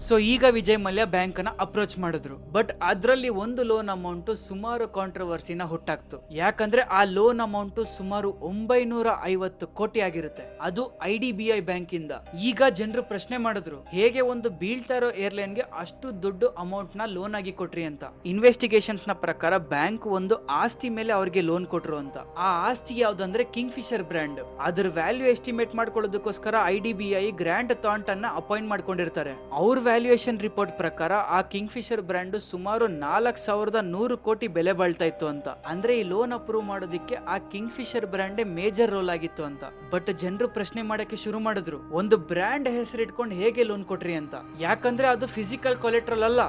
ಸೊ ಈಗ ವಿಜಯ್ ಮಲ್ಯ ಬ್ಯಾಂಕ್ ನ ಅಪ್ರೋಚ್ ಮಾಡಿದ್ರು. ಬಟ್ ಅದರಲ್ಲಿ ಒಂದು ಲೋನ್ ಅಮೌಂಟ್ ಸುಮಾರು ಕಾಂಟ್ರವರ್ಸಿನ ಹುಟ್ಟಾಕ್ತು. ಯಾಕಂದ್ರೆ ಆ ಲೋನ್ ಅಮೌಂಟ್ ಸುಮಾರು 950 ಕೋಟಿ ಆಗಿರುತ್ತೆ. ಅದು IDBI ಬ್ಯಾಂಕ್ ಇಂದ. ಈಗ ಜನರು ಪ್ರಶ್ನೆ ಮಾಡಿದ್ರು, ಹೇಗೆ ಒಂದು ಬೀಳ್ತಾ ಇರೋ ಏರ್ಲೈನ್ ಗೆ ಅಷ್ಟು ದೊಡ್ಡ ಅಮೌಂಟ್ ನ ಲೋನ್ ಆಗಿ ಕೊಟ್ರಿ ಅಂತ. ಇನ್ವೆಸ್ಟಿಗೇಷನ್ಸ್ ನ ಪ್ರಕಾರ ಬ್ಯಾಂಕ್ ಒಂದು ಆಸ್ತಿ ಮೇಲೆ ಅವ್ರಿಗೆ ಲೋನ್ ಕೊಟ್ರು ಅಂತ. ಆ ಆಸ್ತಿ ಯಾವ್ದಂದ್ರೆ ಕಿಂಗ್ ಫಿಶರ್ ಬ್ರ್ಯಾಂಡ್. ಅದ್ರ value estimate ಮಾಡ್ಕೊಳ್ಳೋದಕ್ಕೋಸ್ಕರ IDBI grand Thant ಅನ್ನ ಅಪಾಯಿಂಟ್ ಮಾಡ್ಕೊಂಡಿರ್ತಾರೆ. ಅವ್ರ ವ್ಯಾಲ್ಯೂಯೇಷನ್ ರಿಪೋರ್ಟ್ ಪ್ರಕಾರ ಆ ಕಿಂಗ್ ಫಿಶರ್ ಬ್ರ್ಯಾಂಡ್ ಸುಮಾರು 4100 ಕೋಟಿ ಬೆಲೆ ಬಾಳ್ತಾ ಇತ್ತು ಅಂತ. ಅಂದ್ರೆ ಈ ಲೋನ್ ಅಪ್ರೂವ್ ಮಾಡೋದಿಕ್ಕೆ ಆ king Fisher brand major role ಆಗಿತ್ತು ಅಂತ. ಬಟ್ ಜನರು ಪ್ರಶ್ನೆ ಮಾಡಕ್ಕೆ ಶುರು ಮಾಡಿದ್ರು, ಒಂದು ಬ್ರ್ಯಾಂಡ್ ಹೆಸರು ಇಟ್ಕೊಂಡು ಹೇಗೆ ಲೋನ್ ಕೊಟ್ರಿ ಅಂತ. ಯಾಕಂದ್ರೆ ಅದು ಫಿಸಿಕಲ್ ಕೊಲೆಟ್ರಲ್ ಅಲ್ಲ,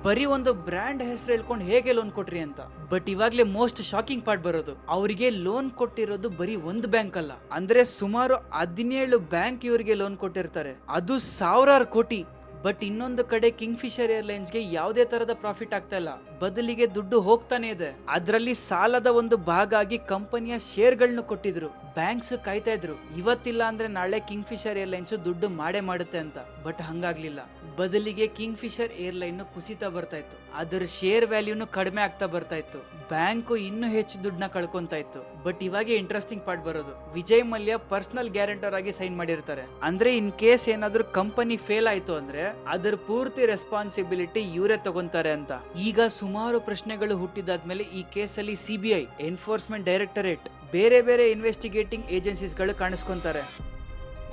ಬರೀ ಒಂದು ಬ್ರ್ಯಾಂಡ್ ಹೆಸರು ಹೇಳ್ಕೊಂಡು ಹೇಗೆ ಲೋನ್ ಕೊಟ್ರಿ ಅಂತ. ಬಟ್ ಇವಾಗ್ಲೇ ಮೋಸ್ಟ್ ಶಾಕಿಂಗ್ ಪಾರ್ಟ್ ಬರೋದು, ಅವರಿಗೆ ಲೋನ್ ಕೊಟ್ಟಿರೋದು ಬರೀ ಒಂದು ಬ್ಯಾಂಕ್ ಅಲ್ಲ, ಅಂದ್ರೆ ಸುಮಾರು 17 ಬ್ಯಾಂಕ್ ಇವರಿಗೆ ಲೋನ್ ಕೊಟ್ಟಿರ್ತಾರೆ, ಅದು ಸಾವಿರಾರು ಕೋಟಿ. ಬಟ್ ಇನ್ನೊಂದು ಕಡೆ ಕಿಂಗ್ ಫಿಶರ್ ಏರ್ಲೈನ್ಸ್ಗೆ ಯಾವುದೇ ತರದ ಪ್ರಾಫಿಟ್ ಆಗ್ತಾ ಇಲ್ಲ, ಬದಲಿಗೆ ದುಡ್ಡು ಹೋಗ್ತಾನೆ ಇದೆ. ಅದರಲ್ಲಿ ಸಾಲದ ಒಂದು ಭಾಗ ಆಗಿ ಕಂಪನಿಯ ಶೇರ್ಗಳನ್ನು ಕೊಟ್ಟಿದ್ರು. ಬ್ಯಾಂಕ್ಸ್ ಕಾಯ್ತಾ ಇದ್ರು, ಇವತ್ತಿಲ್ಲ ಅಂದ್ರೆ ನಾಳೆ ಕಿಂಗ್ ಫಿಶರ್ ಏರ್ಲೈನ್ಸ್ ದುಡ್ಡು ಮಾಡೇ ಮಾಡುತ್ತೆ ಅಂತ. ಬಟ್ ಹಂಗಾಗ್ಲಿಲ್ಲ, ಬದಲಿಗೆ ಕಿಂಗ್ ಫಿಶರ್ ಏರ್ಲೈನ್ ಕುಸಿತಾ ಬರ್ತಾ ಇತ್ತು. ಅದರ ಶೇರ್ ವ್ಯಾಲ್ಯೂನು ಕಡಿಮೆ ಆಗ್ತಾ ಬರ್ತಾ ಇತ್ತು. ಬ್ಯಾಂಕು ಇನ್ನೂ ಹೆಚ್ಚು ದುಡ್ಡನ್ನ ಕಳ್ಕೊಂತಾ ಇತ್ತು. ಬಟ್ ಇವಾಗ ಇಂಟ್ರೆಸ್ಟಿಂಗ್ ಪಾರ್ಟ್ ಬರೋದು, ವಿಜಯ್ ಮಲ್ಯ ಪರ್ಸನಲ್ ಗ್ಯಾರಂಟರ್ ಆಗಿ ಸೈನ್ ಮಾಡಿರ್ತಾರೆ. ಅಂದ್ರೆ ಇನ್ ಕೇಸ್ ಏನಾದ್ರೂ ಕಂಪನಿ ಫೇಲ್ ಆಯ್ತು ಅಂದ್ರೆ ಅದರ ಪೂರ್ತಿ ರೆಸ್ಪಾನ್ಸಿಬಿಲಿಟಿ ಇವರೇ ತಗೊಂತಾರೆ ಅಂತ. ಈಗ ಸುಮಾರು ಪ್ರಶ್ನೆಗಳು ಹುಟ್ಟಿದಾದ್ಮೇಲೆ ಈ ಕೇಸಲ್ಲಿ CBI, ಎನ್ಫೋರ್ಸ್ಮೆಂಟ್ ಡೈರೆಕ್ಟರೇಟ್, ಬೇರೆ ಬೇರೆ ಇನ್ವೆಸ್ಟಿಗೇಟಿಂಗ್ ಏಜೆನ್ಸೀಸ್ ಗಳು ಕಾಣಿಸ್ಕೊಂತಾರೆ.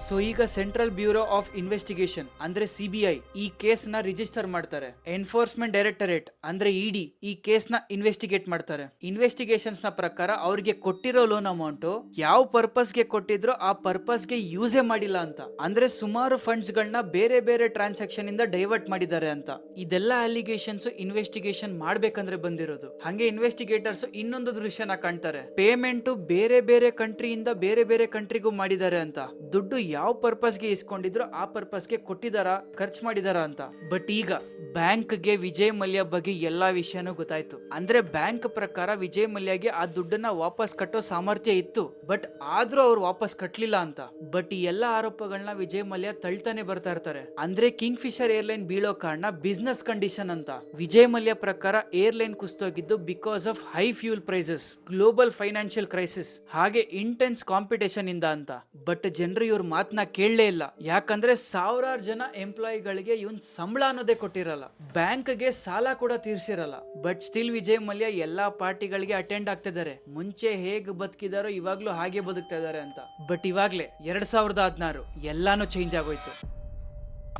ಸೊ ಈಗ ಸೆಂಟ್ರಲ್ ಬ್ಯೂರೋ ಆಫ್ ಇನ್ವೆಸ್ಟಿಗೇಷನ್ ಅಂದ್ರೆ ಸಿಬಿಐ ಈ ಕೇಸ್ ನ ರಿಜಿಸ್ಟರ್ ಮಾಡ್ತಾರೆ. ಎನ್ಫೋರ್ಸ್ಮೆಂಟ್ ಡೈರೆಕ್ಟರೇಟ್ ಅಂದ್ರೆ ಇಡಿ ಈ ಕೇಸ್ ನ ಇನ್ವೆಸ್ಟಿಗೇಟ್ ಮಾಡ್ತಾರೆ. ಇನ್ವೆಸ್ಟಿಗೇಷನ್ಸ್ ನ ಪ್ರಕಾರ ಅವ್ರಿಗೆ ಕೊಟ್ಟಿರೋ ಲೋನ್ ಅಮೌಂಟ್ ಯಾವ ಪರ್ಪಸ್ ಗೆ ಕೊಟ್ಟಿದ್ರು ಆ ಪರ್ಪಸ್ ಗೆ ಯೂಸೇ ಮಾಡಿಲ್ಲ ಅಂತ, ಅಂದ್ರೆ ಸುಮಾರು ಫಂಡ್ಸ್ ಗಳನ್ನ ಬೇರೆ ಬೇರೆ ಟ್ರಾನ್ಸಾಕ್ಷನ್ ಇಂದ ಡೈವರ್ಟ್ ಮಾಡಿದ್ದಾರೆ ಅಂತ. ಇದೆಲ್ಲ ಅಲಿಗೇಷನ್ಸ್ ಇನ್ವೆಸ್ಟಿಗೇಷನ್ ಮಾಡ್ಬೇಕಂದ್ರೆ ಬಂದಿರೋದು. ಹಂಗೆ ಇನ್ವೆಸ್ಟಿಗೇಟರ್ಸ್ ಇನ್ನೊಂದು ದೃಶ್ಯನ ಕಾಣ್ತಾರೆ. ಪೇಮೆಂಟ್ ಬೇರೆ ಬೇರೆ ಕಂಟ್ರಿಯಿಂದ ಬೇರೆ ಬೇರೆ ಕಂಟ್ರಿಗೂ ಮಾಡಿದ್ದಾರೆ ಅಂತ. ದುಡ್ಡು ಯಾವ ಪರ್ಪಸ್ ಗೆ ಇಸ್ಕೊಂಡಿದ್ರು ಆ ಪರ್ಪಸ್ ಗೆ ಕೊಟ್ಟಿದಾರ, ಖರ್ಚು ಮಾಡಿದಾರ ಅಂತ. ಬಟ್ ಈಗ ಬ್ಯಾಂಕ್ ಗೆ ವಿಜಯ್ ಮಲ್ಯ ಬಗ್ಗೆ ಎಲ್ಲಾ ವಿಷಯನೂ ಗೊತ್ತಾಯ್ತು. ಅಂದ್ರೆ ಬ್ಯಾಂಕ್ ಪ್ರಕಾರ ವಿಜಯ್ ಮಲ್ಯಗೆ ಆ ದುಡ್ಡನ್ನ ವಾಪಸ್ ಕಟ್ಟೋ ಸಾಮರ್ಥ್ಯ ಇತ್ತು, ಬಟ್ ಆದ್ರೂ ಅವ್ರು ವಾಪಸ್ ಕಟ್ಲಿಲ್ಲ ಅಂತ. ಬಟ್ ಈ ಎಲ್ಲಾ ಆರೋಪಗಳನ್ನ ವಿಜಯ್ ಮಲ್ಯ ತಳ್ತಾನೆ ಬರ್ತಾ ಇರ್ತಾರೆ. ಅಂದ್ರೆ ಕಿಂಗ್ ಫಿಶರ್ ಏರ್ಲೈನ್ ಬೀಳೋ ಕಾರಣ ಬಿಸ್ನೆಸ್ ಕಂಡೀಷನ್ ಅಂತ. ವಿಜಯ್ ಮಲ್ಯ ಪ್ರಕಾರ ಏರ್ಲೈನ್ ಕುಸ್ತೋಗಿದ್ದು because of high fuel prices, global financial crisis ಹಾಗೆ ಇಂಟೆನ್ಸ್ ಕಾಂಪಿಟೇಷನ್ ಇಂದ ಅಂತ. ಬಟ್ ಜನರು ಇವ್ರ ಮಾತನ್ನ ಕೇಳಲೇ ಇಲ್ಲ. ಯಾಕಂದ್ರೆ ಸಾವಿರಾರು ಜನ ಎಂಪ್ಲಾಯಿಗಳಿಗೆ ಇವನ್ ಸಂಬಳ ಅನ್ನೋದೇ ಕೊಟ್ಟಿರಲ್ಲ, ಬ್ಯಾಂಕ್ ಗೆ ಸಾಲ ಕೂಡ ತೀರ್ಸಿರಲ್ಲ. ಬಟ್ ಸ್ಟಿಲ್ ವಿಜಯ್ ಮಲ್ಯ ಎಲ್ಲಾ ಪಾರ್ಟಿಗಳಿಗೆ ಅಟೆಂಡ್ ಆಗ್ತಿದ್ದಾರೆ. ಮುಂಚೆ ಹೇಗ್ ಬದುಕಿದಾರೋ ಇವಾಗ್ಲೂ ಹಾಗೆ ಬದುಕ್ತಾ ಇದಾರೆ ಅಂತ. ಬಟ್ ಇವಾಗ್ಲೇ 2016 ಎಲ್ಲಾನು ಚೇಂಜ್ ಆಗೋಯ್ತು.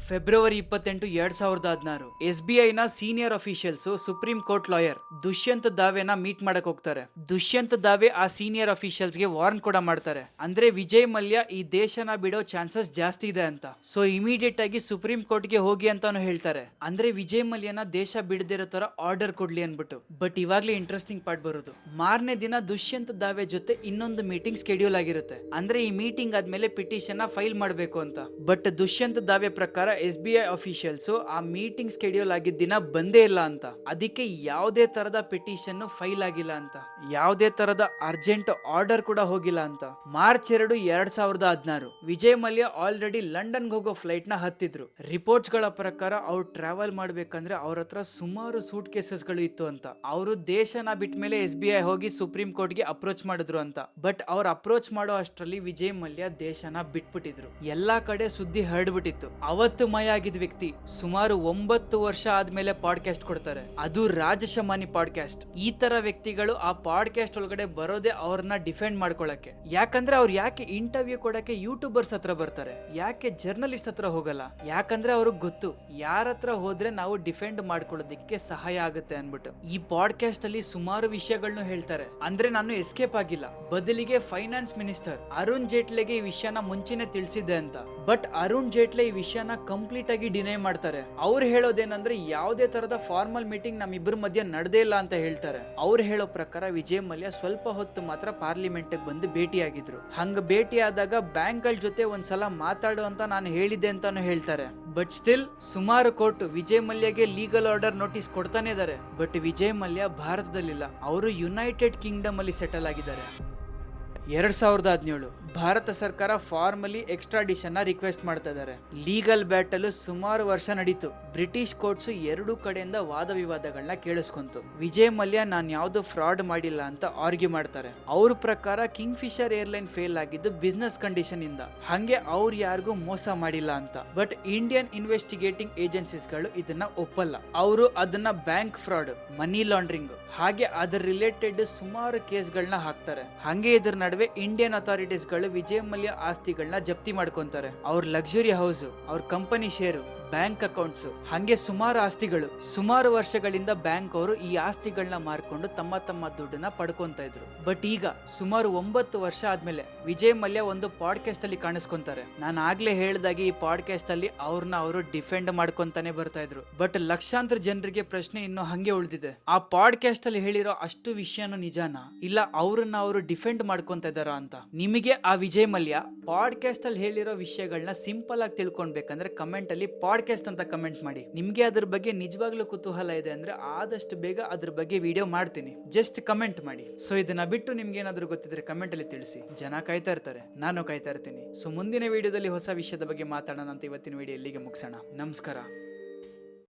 ಫೆಬ್ರವರಿ 28, 2016 SBI ನ senior officials Supreme Court lawyer Dushyant ದಾವೆನ ಮೀಟ್ ಮಾಡಕ್ ಹೋಗ್ತಾರೆ. ದುಷ್ಯಂತ್ ದಾವೆ ಆ ಸೀನಿಯರ್ ಅಫಿಷಿಯಲ್ಸ್ ಗೆ ವಾರ್ನ್ ಕೂಡ ಮಾಡ್ತಾರೆ. ಅಂದ್ರೆ ವಿಜಯ್ ಮಲ್ಯ ಈ ದೇಶನ ಬಿಡೋ ಚಾನ್ಸಸ್ ಜಾಸ್ತಿ ಇದೆ ಅಂತ. ಸೊ ಇಮಿಡಿಯೇಟ್ ಆಗಿ ಸುಪ್ರೀಂ ಕೋರ್ಟ್ ಗೆ ಹೋಗಿ ಅಂತಾನು ಹೇಳ್ತಾರೆ. ಅಂದ್ರೆ ವಿಜಯ್ ಮಲ್ಯನ ದೇಶ ಬಿಡದಿರೋ ತರ ಆರ್ಡರ್ ಕೊಡ್ಲಿ ಅನ್ಬಿಟ್ಟು. ಬಟ್ ಇವಾಗ್ಲೇ ಇಂಟ್ರೆಸ್ಟಿಂಗ್ ಪಾರ್ಟ್ ಬರೋದು. ಮಾರನೇ ದಿನ ದುಷ್ಯಂತ್ ದಾವೆ ಜೊತೆ ಇನ್ನೊಂದು ಮೀಟಿಂಗ್ ಸ್ಕೆಡ್ಯೂಲ್ ಆಗಿರುತ್ತೆ. ಅಂದ್ರೆ ಈ ಮೀಟಿಂಗ್ ಆದ್ಮೇಲೆ ಪಿಟಿಷನ್ ಫೈಲ್ ಮಾಡಬೇಕು ಅಂತ. ಬಟ್ ದುಷ್ಯಂತ್ ದಾವೆ ಪ್ರಕಾರ SBI ಅಫಿಷಿಯಲ್ಸ್ ಆ ಮೀಟಿಂಗ್ ಸ್ಕೆಡ್ಯೂಲ್ ಆಗಿದ್ದ ದಿನ ಬಂದೇ ಇಲ್ಲ ಅಂತ. ಅದಕ್ಕೆ ಯಾವುದೇ ತರದ ಪಿಟಿಷನ್ ಫೈಲ್ ಆಗಿಲ್ಲ ಅಂತ, ಯಾವುದೇ ತರದ ಅರ್ಜೆಂಟ್ ಆರ್ಡರ್ ಕೂಡ ಹೋಗಿಲ್ಲ ಅಂತ. March 2, 2016 Vijay Mallya already London ಹೋಗೋ ಫ್ಲೈಟ್ ನ ಹತ್ತಿದ್ರು. ರಿಪೋರ್ಟ್ಸ್ ಗಳ ಪ್ರಕಾರ ಅವ್ರು ಟ್ರಾವೆಲ್ ಮಾಡ್ಬೇಕಂದ್ರೆ ಅವ್ರ ಹತ್ರ ಸುಮಾರು ಸೂಟ್ ಕೇಸಸ್ ಗಳು ಇತ್ತು ಅಂತ. ಅವರು ದೇಶನ ಬಿಟ್ಟ ಮೇಲೆ SBI ಹೋಗಿ ಸುಪ್ರೀಂ ಕೋರ್ಟ್ ಗೆ ಅಪ್ರೋಚ್ ಮಾಡಿದ್ರು ಅಂತ. ಬಟ್ ಅವ್ರು ಅಪ್ರೋಚ್ ಮಾಡೋ ಅಷ್ಟರಲ್ಲಿ ವಿಜಯ್ ಮಲ್ಯ ದೇಶನ ಬಿಟ್ಬಿಟ್ಟಿದ್ರು. ಎಲ್ಲಾ ಕಡೆ ಸುದ್ದಿ ಹರಡ್ಬಿಟ್ಟಿತ್ತು. ಅವತ್ತು ಮಯ ಆಗಿದ್ದ ವ್ಯಕ್ತಿ ಸುಮಾರು 9 ವರ್ಷ ಆದ್ಮೇಲೆ ಪಾಡ್ಕಾಸ್ಟ್ ಕೊಡ್ತಾರೆ, ಅದು ರಾಜಶಮಾನಿ ಪಾಡ್ಕಾಸ್ಟ್. ಈ ತರ ವ್ಯಕ್ತಿಗಳು ಆ ಪಾಡ್ಕಾಸ್ಟ್ ಒಳಗಡೆ ಬರೋದೇ ಅವ್ರನ್ನ ಡಿಫೆಂಡ್ ಮಾಡ್ಕೊಳಕ್ಕೆ. ಯಾಕಂದ್ರೆ ಅವ್ರು ಯಾಕೆ ಇಂಟರ್ವ್ಯೂ ಕೊಡಕ್ಕೆ ಯೂಟ್ಯೂಬರ್ಸ್ ಹತ್ರ ಬರ್ತಾರೆ, ಯಾಕೆ ಜರ್ನಲಿಸ್ಟ್ ಹತ್ರ ಹೋಗಲ್ಲ? ಯಾಕಂದ್ರೆ ಅವ್ರಿಗೆ ಗೊತ್ತು ಯಾರ ಹತ್ರ ಹೋದ್ರೆ ನಾವು ಡಿಫೆಂಡ್ ಮಾಡ್ಕೊಳ್ಳೋದಿಕ್ಕೆ ಸಹಾಯ ಆಗುತ್ತೆ ಅನ್ಬಿಟ್ಟು. ಈ ಪಾಡ್ಕಾಸ್ಟ್ ಅಲ್ಲಿ ಸುಮಾರು ವಿಷಯಗಳನ್ನು ಹೇಳ್ತಾರೆ. ಅಂದ್ರೆ ನಾನು ಎಸ್ಕೇಪ್ ಆಗಿಲ್ಲ, ಬದಲಿಗೆ ಫೈನಾನ್ಸ್ ಮಿನಿಸ್ಟರ್ ಅರುಣ್ ಜೇಟ್ಲಿಗೆ ಈ ವಿಷಯನ ಮುಂಚೆನೆ ತಿಳಿಸಿದ್ದೆ ಅಂತ. ಬಟ್ ಅರುಣ್ ಜೇಟ್ಲಿ ಈ ವಿಷಯನ ಕಂಪ್ಲೀಟ್ ಆಗಿ ಡಿನೈ ಮಾಡ್ತಾರೆ. ಅವ್ರು ಹೇಳೋದೇನಂದ್ರೆ ಯಾವುದೇ ತರದ ಫಾರ್ಮಲ್ ಮೀಟಿಂಗ್ ನಮ್ಮಿಬ್ಬರ ಮಧ್ಯೆ ನಡೆದೇ ಇಲ್ಲ ಅಂತ ಹೇಳ್ತಾರೆ. ಅವ್ರು ಹೇಳೋ ಪ್ರಕಾರ ವಿಜಯ್ ಮಲ್ಯ ಸ್ವಲ್ಪ ಹೊತ್ತು ಮಾತ್ರ ಪಾರ್ಲಿಮೆಂಟ್ ಬಂದು ಭೇಟಿಯಾಗಿದ್ರು. ಹಂಗ ಭೇಟಿ ಆದಾಗ ಬ್ಯಾಂಕ್ ಗಳ ಜೊತೆ ಒಂದ್ಸಲ ಮಾತಾಡು ಅಂತ ನಾನು ಹೇಳಿದ್ದೆ ಅಂತಾನು ಹೇಳ್ತಾರೆ. ಬಟ್ ಸ್ಟಿಲ್ ಸುಮಾರು ಕೋರ್ಟ್ ವಿಜಯ್ ಮಲ್ಯಗೆ ಲೀಗಲ್ ಆರ್ಡರ್ ನೋಟಿಸ್ ಕೊಡ್ತಾನೆ ಇದ್ದಾರೆ. ಬಟ್ ವಿಜಯ್ ಮಲ್ಯ ಭಾರತದಲ್ಲಿಲ್ಲ, ಅವರು ಯುನೈಟೆಡ್ ಕಿಂಗ್ಡಮ್ ಅಲ್ಲಿ ಸೆಟಲ್ ಆಗಿದ್ದಾರೆ. 2017 ಭಾರತ ಸರ್ಕಾರ ಫಾರ್ಮಲಿ ಎಕ್ಸ್ಟ್ರಾಡಿಷನ್ ರಿಕ್ವೆಸ್ಟ್ ಮಾಡ್ತಾ ಇದ್ದಾರೆ. ಲೀಗಲ್ ಬ್ಯಾಟಲ್ ಸುಮಾರು ವರ್ಷ ನಡೀತು. ಬ್ರಿಟಿಷ್ ಕೋರ್ಟ್ಸ್ ಎರಡೂ ಕಡೆಯಿಂದ ವಾದ ವಿವಾದಗಳನ್ನ ಕೇಳಿಸ್ಕೊಂತು. ವಿಜಯ್ ಮಲ್ಯ ನಾನು ಯಾವ್ದು ಫ್ರಾಡ್ ಮಾಡಿಲ್ಲ ಅಂತ ಆರ್ಗ್ಯೂ ಮಾಡ್ತಾರೆ. ಅವ್ರ ಪ್ರಕಾರ ಕಿಂಗ್ ಫಿಶರ್ ಏರ್ಲೈನ್ ಫೇಲ್ ಆಗಿದ್ದು ಬಿಸ್ನೆಸ್ ಕಂಡೀಷನ್ ಇಂದ, ಹಂಗೆ ಅವ್ರು ಯಾರಿಗೂ ಮೋಸ ಮಾಡಿಲ್ಲ ಅಂತ. ಬಟ್ ಇಂಡಿಯನ್ ಇನ್ವೆಸ್ಟಿಗೇಟಿಂಗ್ ಏಜೆನ್ಸೀಸ್ ಗಳು ಇದನ್ನ ಒಪ್ಪಲ್ಲ. ಅವರು ಅದನ್ನ ಬ್ಯಾಂಕ್ ಫ್ರಾಡ್, ಮನಿ ಲಾಂಡ್ರಿಂಗ್ ಹಾಗೆ ಅದರ ರಿಲೇಟೆಡ್ ಸುಮಾರು ಕೇಸ್ಗಳನ್ನ ಹಾಕ್ತಾರೆ. ಹಂಗೆ ಇದ್ರ ನಡುವೆ ಇಂಡಿಯನ್ ಅಥಾರಿಟೀಸ್ ಗಳು ವಿಜಯ್ ಮಲ್ಯ ಆಸ್ತಿಗಳನ್ನ ಜಪ್ತಿ ಮಾಡ್ಕೊಂತಾರೆ. ಅವ್ರ ಲಕ್ಸುರಿ ಹೌಸ್, ಅವ್ರ ಕಂಪನಿ ಶೇರು, ಬ್ಯಾಂಕ್ ಅಕೌಂಟ್ಸ್ ಹಂಗೆ ಸುಮಾರು ಆಸ್ತಿಗಳು. ಸುಮಾರು ವರ್ಷಗಳಿಂದ ಬ್ಯಾಂಕ್ ಅವರು ಈ ಆಸ್ತಿಗಳನ್ನ ಮಾರ್ಕೊಂಡು ತಮ್ಮ ತಮ್ಮ ದುಡ್ಡನ್ನ ಪಡ್ಕೊಂತ ಇದ್ರು. ಬಟ್ ಈಗ ಸುಮಾರು 9 ವರ್ಷ ಆದ್ಮೇಲೆ ವಿಜಯ್ ಮಲ್ಯ ಒಂದು ಪಾಡ್ಕಾಸ್ಟ್ ಅಲ್ಲಿ ಕಾಣಿಸ್ಕೊಂತಾರೆ. ನಾನು ಆಗ್ಲೇ ಹೇಳ್ದಾಗೆ ಈ ಪಾಡ್ಕಾಸ್ಟ್ ಅಲ್ಲಿ ಅವ್ರನ್ನ ಅವರು ಡಿಫೆಂಡ್ ಮಾಡ್ಕೊಂತಾನೆ ಬರ್ತಾ ಇದ್ರು. ಬಟ್ ಲಕ್ಷಾಂತರ ಜನರಿಗೆ ಪ್ರಶ್ನೆ ಇನ್ನು ಹಂಗೆ ಉಳಿದಿದೆ, ಆ ಪಾಡ್ಕಾಸ್ಟ್ ಅಲ್ಲಿ ಹೇಳಿರೋ ಅಷ್ಟು ವಿಷಯನೂ ನಿಜಾನಾ, ಇಲ್ಲ ಅವ್ರನ್ನ ಅವರು ಡಿಫೆಂಡ್ ಮಾಡ್ಕೊಂತ ಇದಾರ ಅಂತ? ನಿಮಗೆ ಆ ವಿಜಯ್ ಮಲ್ಯ ಪಾಡ್ಕಾಸ್ಟ್ ಅಲ್ಲಿ ಹೇಳಿರೋ ವಿಷಯಗಳನ್ನ ಸಿಂಪಲ್ ಆಗಿ ತಿಳ್ಕೊಳ್ಬೇಕಂದ್ರೆ ಕಮೆಂಟ್ ಅಲ್ಲಿ ಪಾಡ್ಕಾಸ್ಟ್ ಅಂತ ಕಮೆಂಟ್ ಮಾಡಿ. ನಿಮ್ಗೆ ಅದ್ರ ಬಗ್ಗೆ ನಿಜವಾಗ್ಲೂ ಕುತೂಹಲ ಇದೆ ಅಂದ್ರೆ ಆದಷ್ಟು ಬೇಗ ಅದ್ರ ಬಗ್ಗೆ ವಿಡಿಯೋ ಮಾಡ್ತೀನಿ, ಜಸ್ಟ್ ಕಮೆಂಟ್ ಮಾಡಿ. ಸೊ ಇದನ್ನ ಬಿಟ್ಟು ನಿಮ್ಗೆ ಏನಾದ್ರು ಗೊತ್ತಿದ್ರೆ ಕಮೆಂಟ್ ಅಲ್ಲಿ ತಿಳಿಸಿ. ಜನ ಕಾಯ್ತಾ ಇರ್ತಾರೆ, ನಾನು ಕಾಯ್ತಾ ಇರ್ತೀನಿ. ಸೊ ಮುಂದಿನ ವಿಡಿಯೋದಲ್ಲಿ ಹೊಸ ವಿಷಯದ ಬಗ್ಗೆ ಮಾತಾಡೋಣ ಅಂತ ಇವತ್ತಿನ ವಿಡಿಯೋ ಇಲ್ಲಿಗೆ ಮುಗಿಸೋಣ. ನಮಸ್ಕಾರ.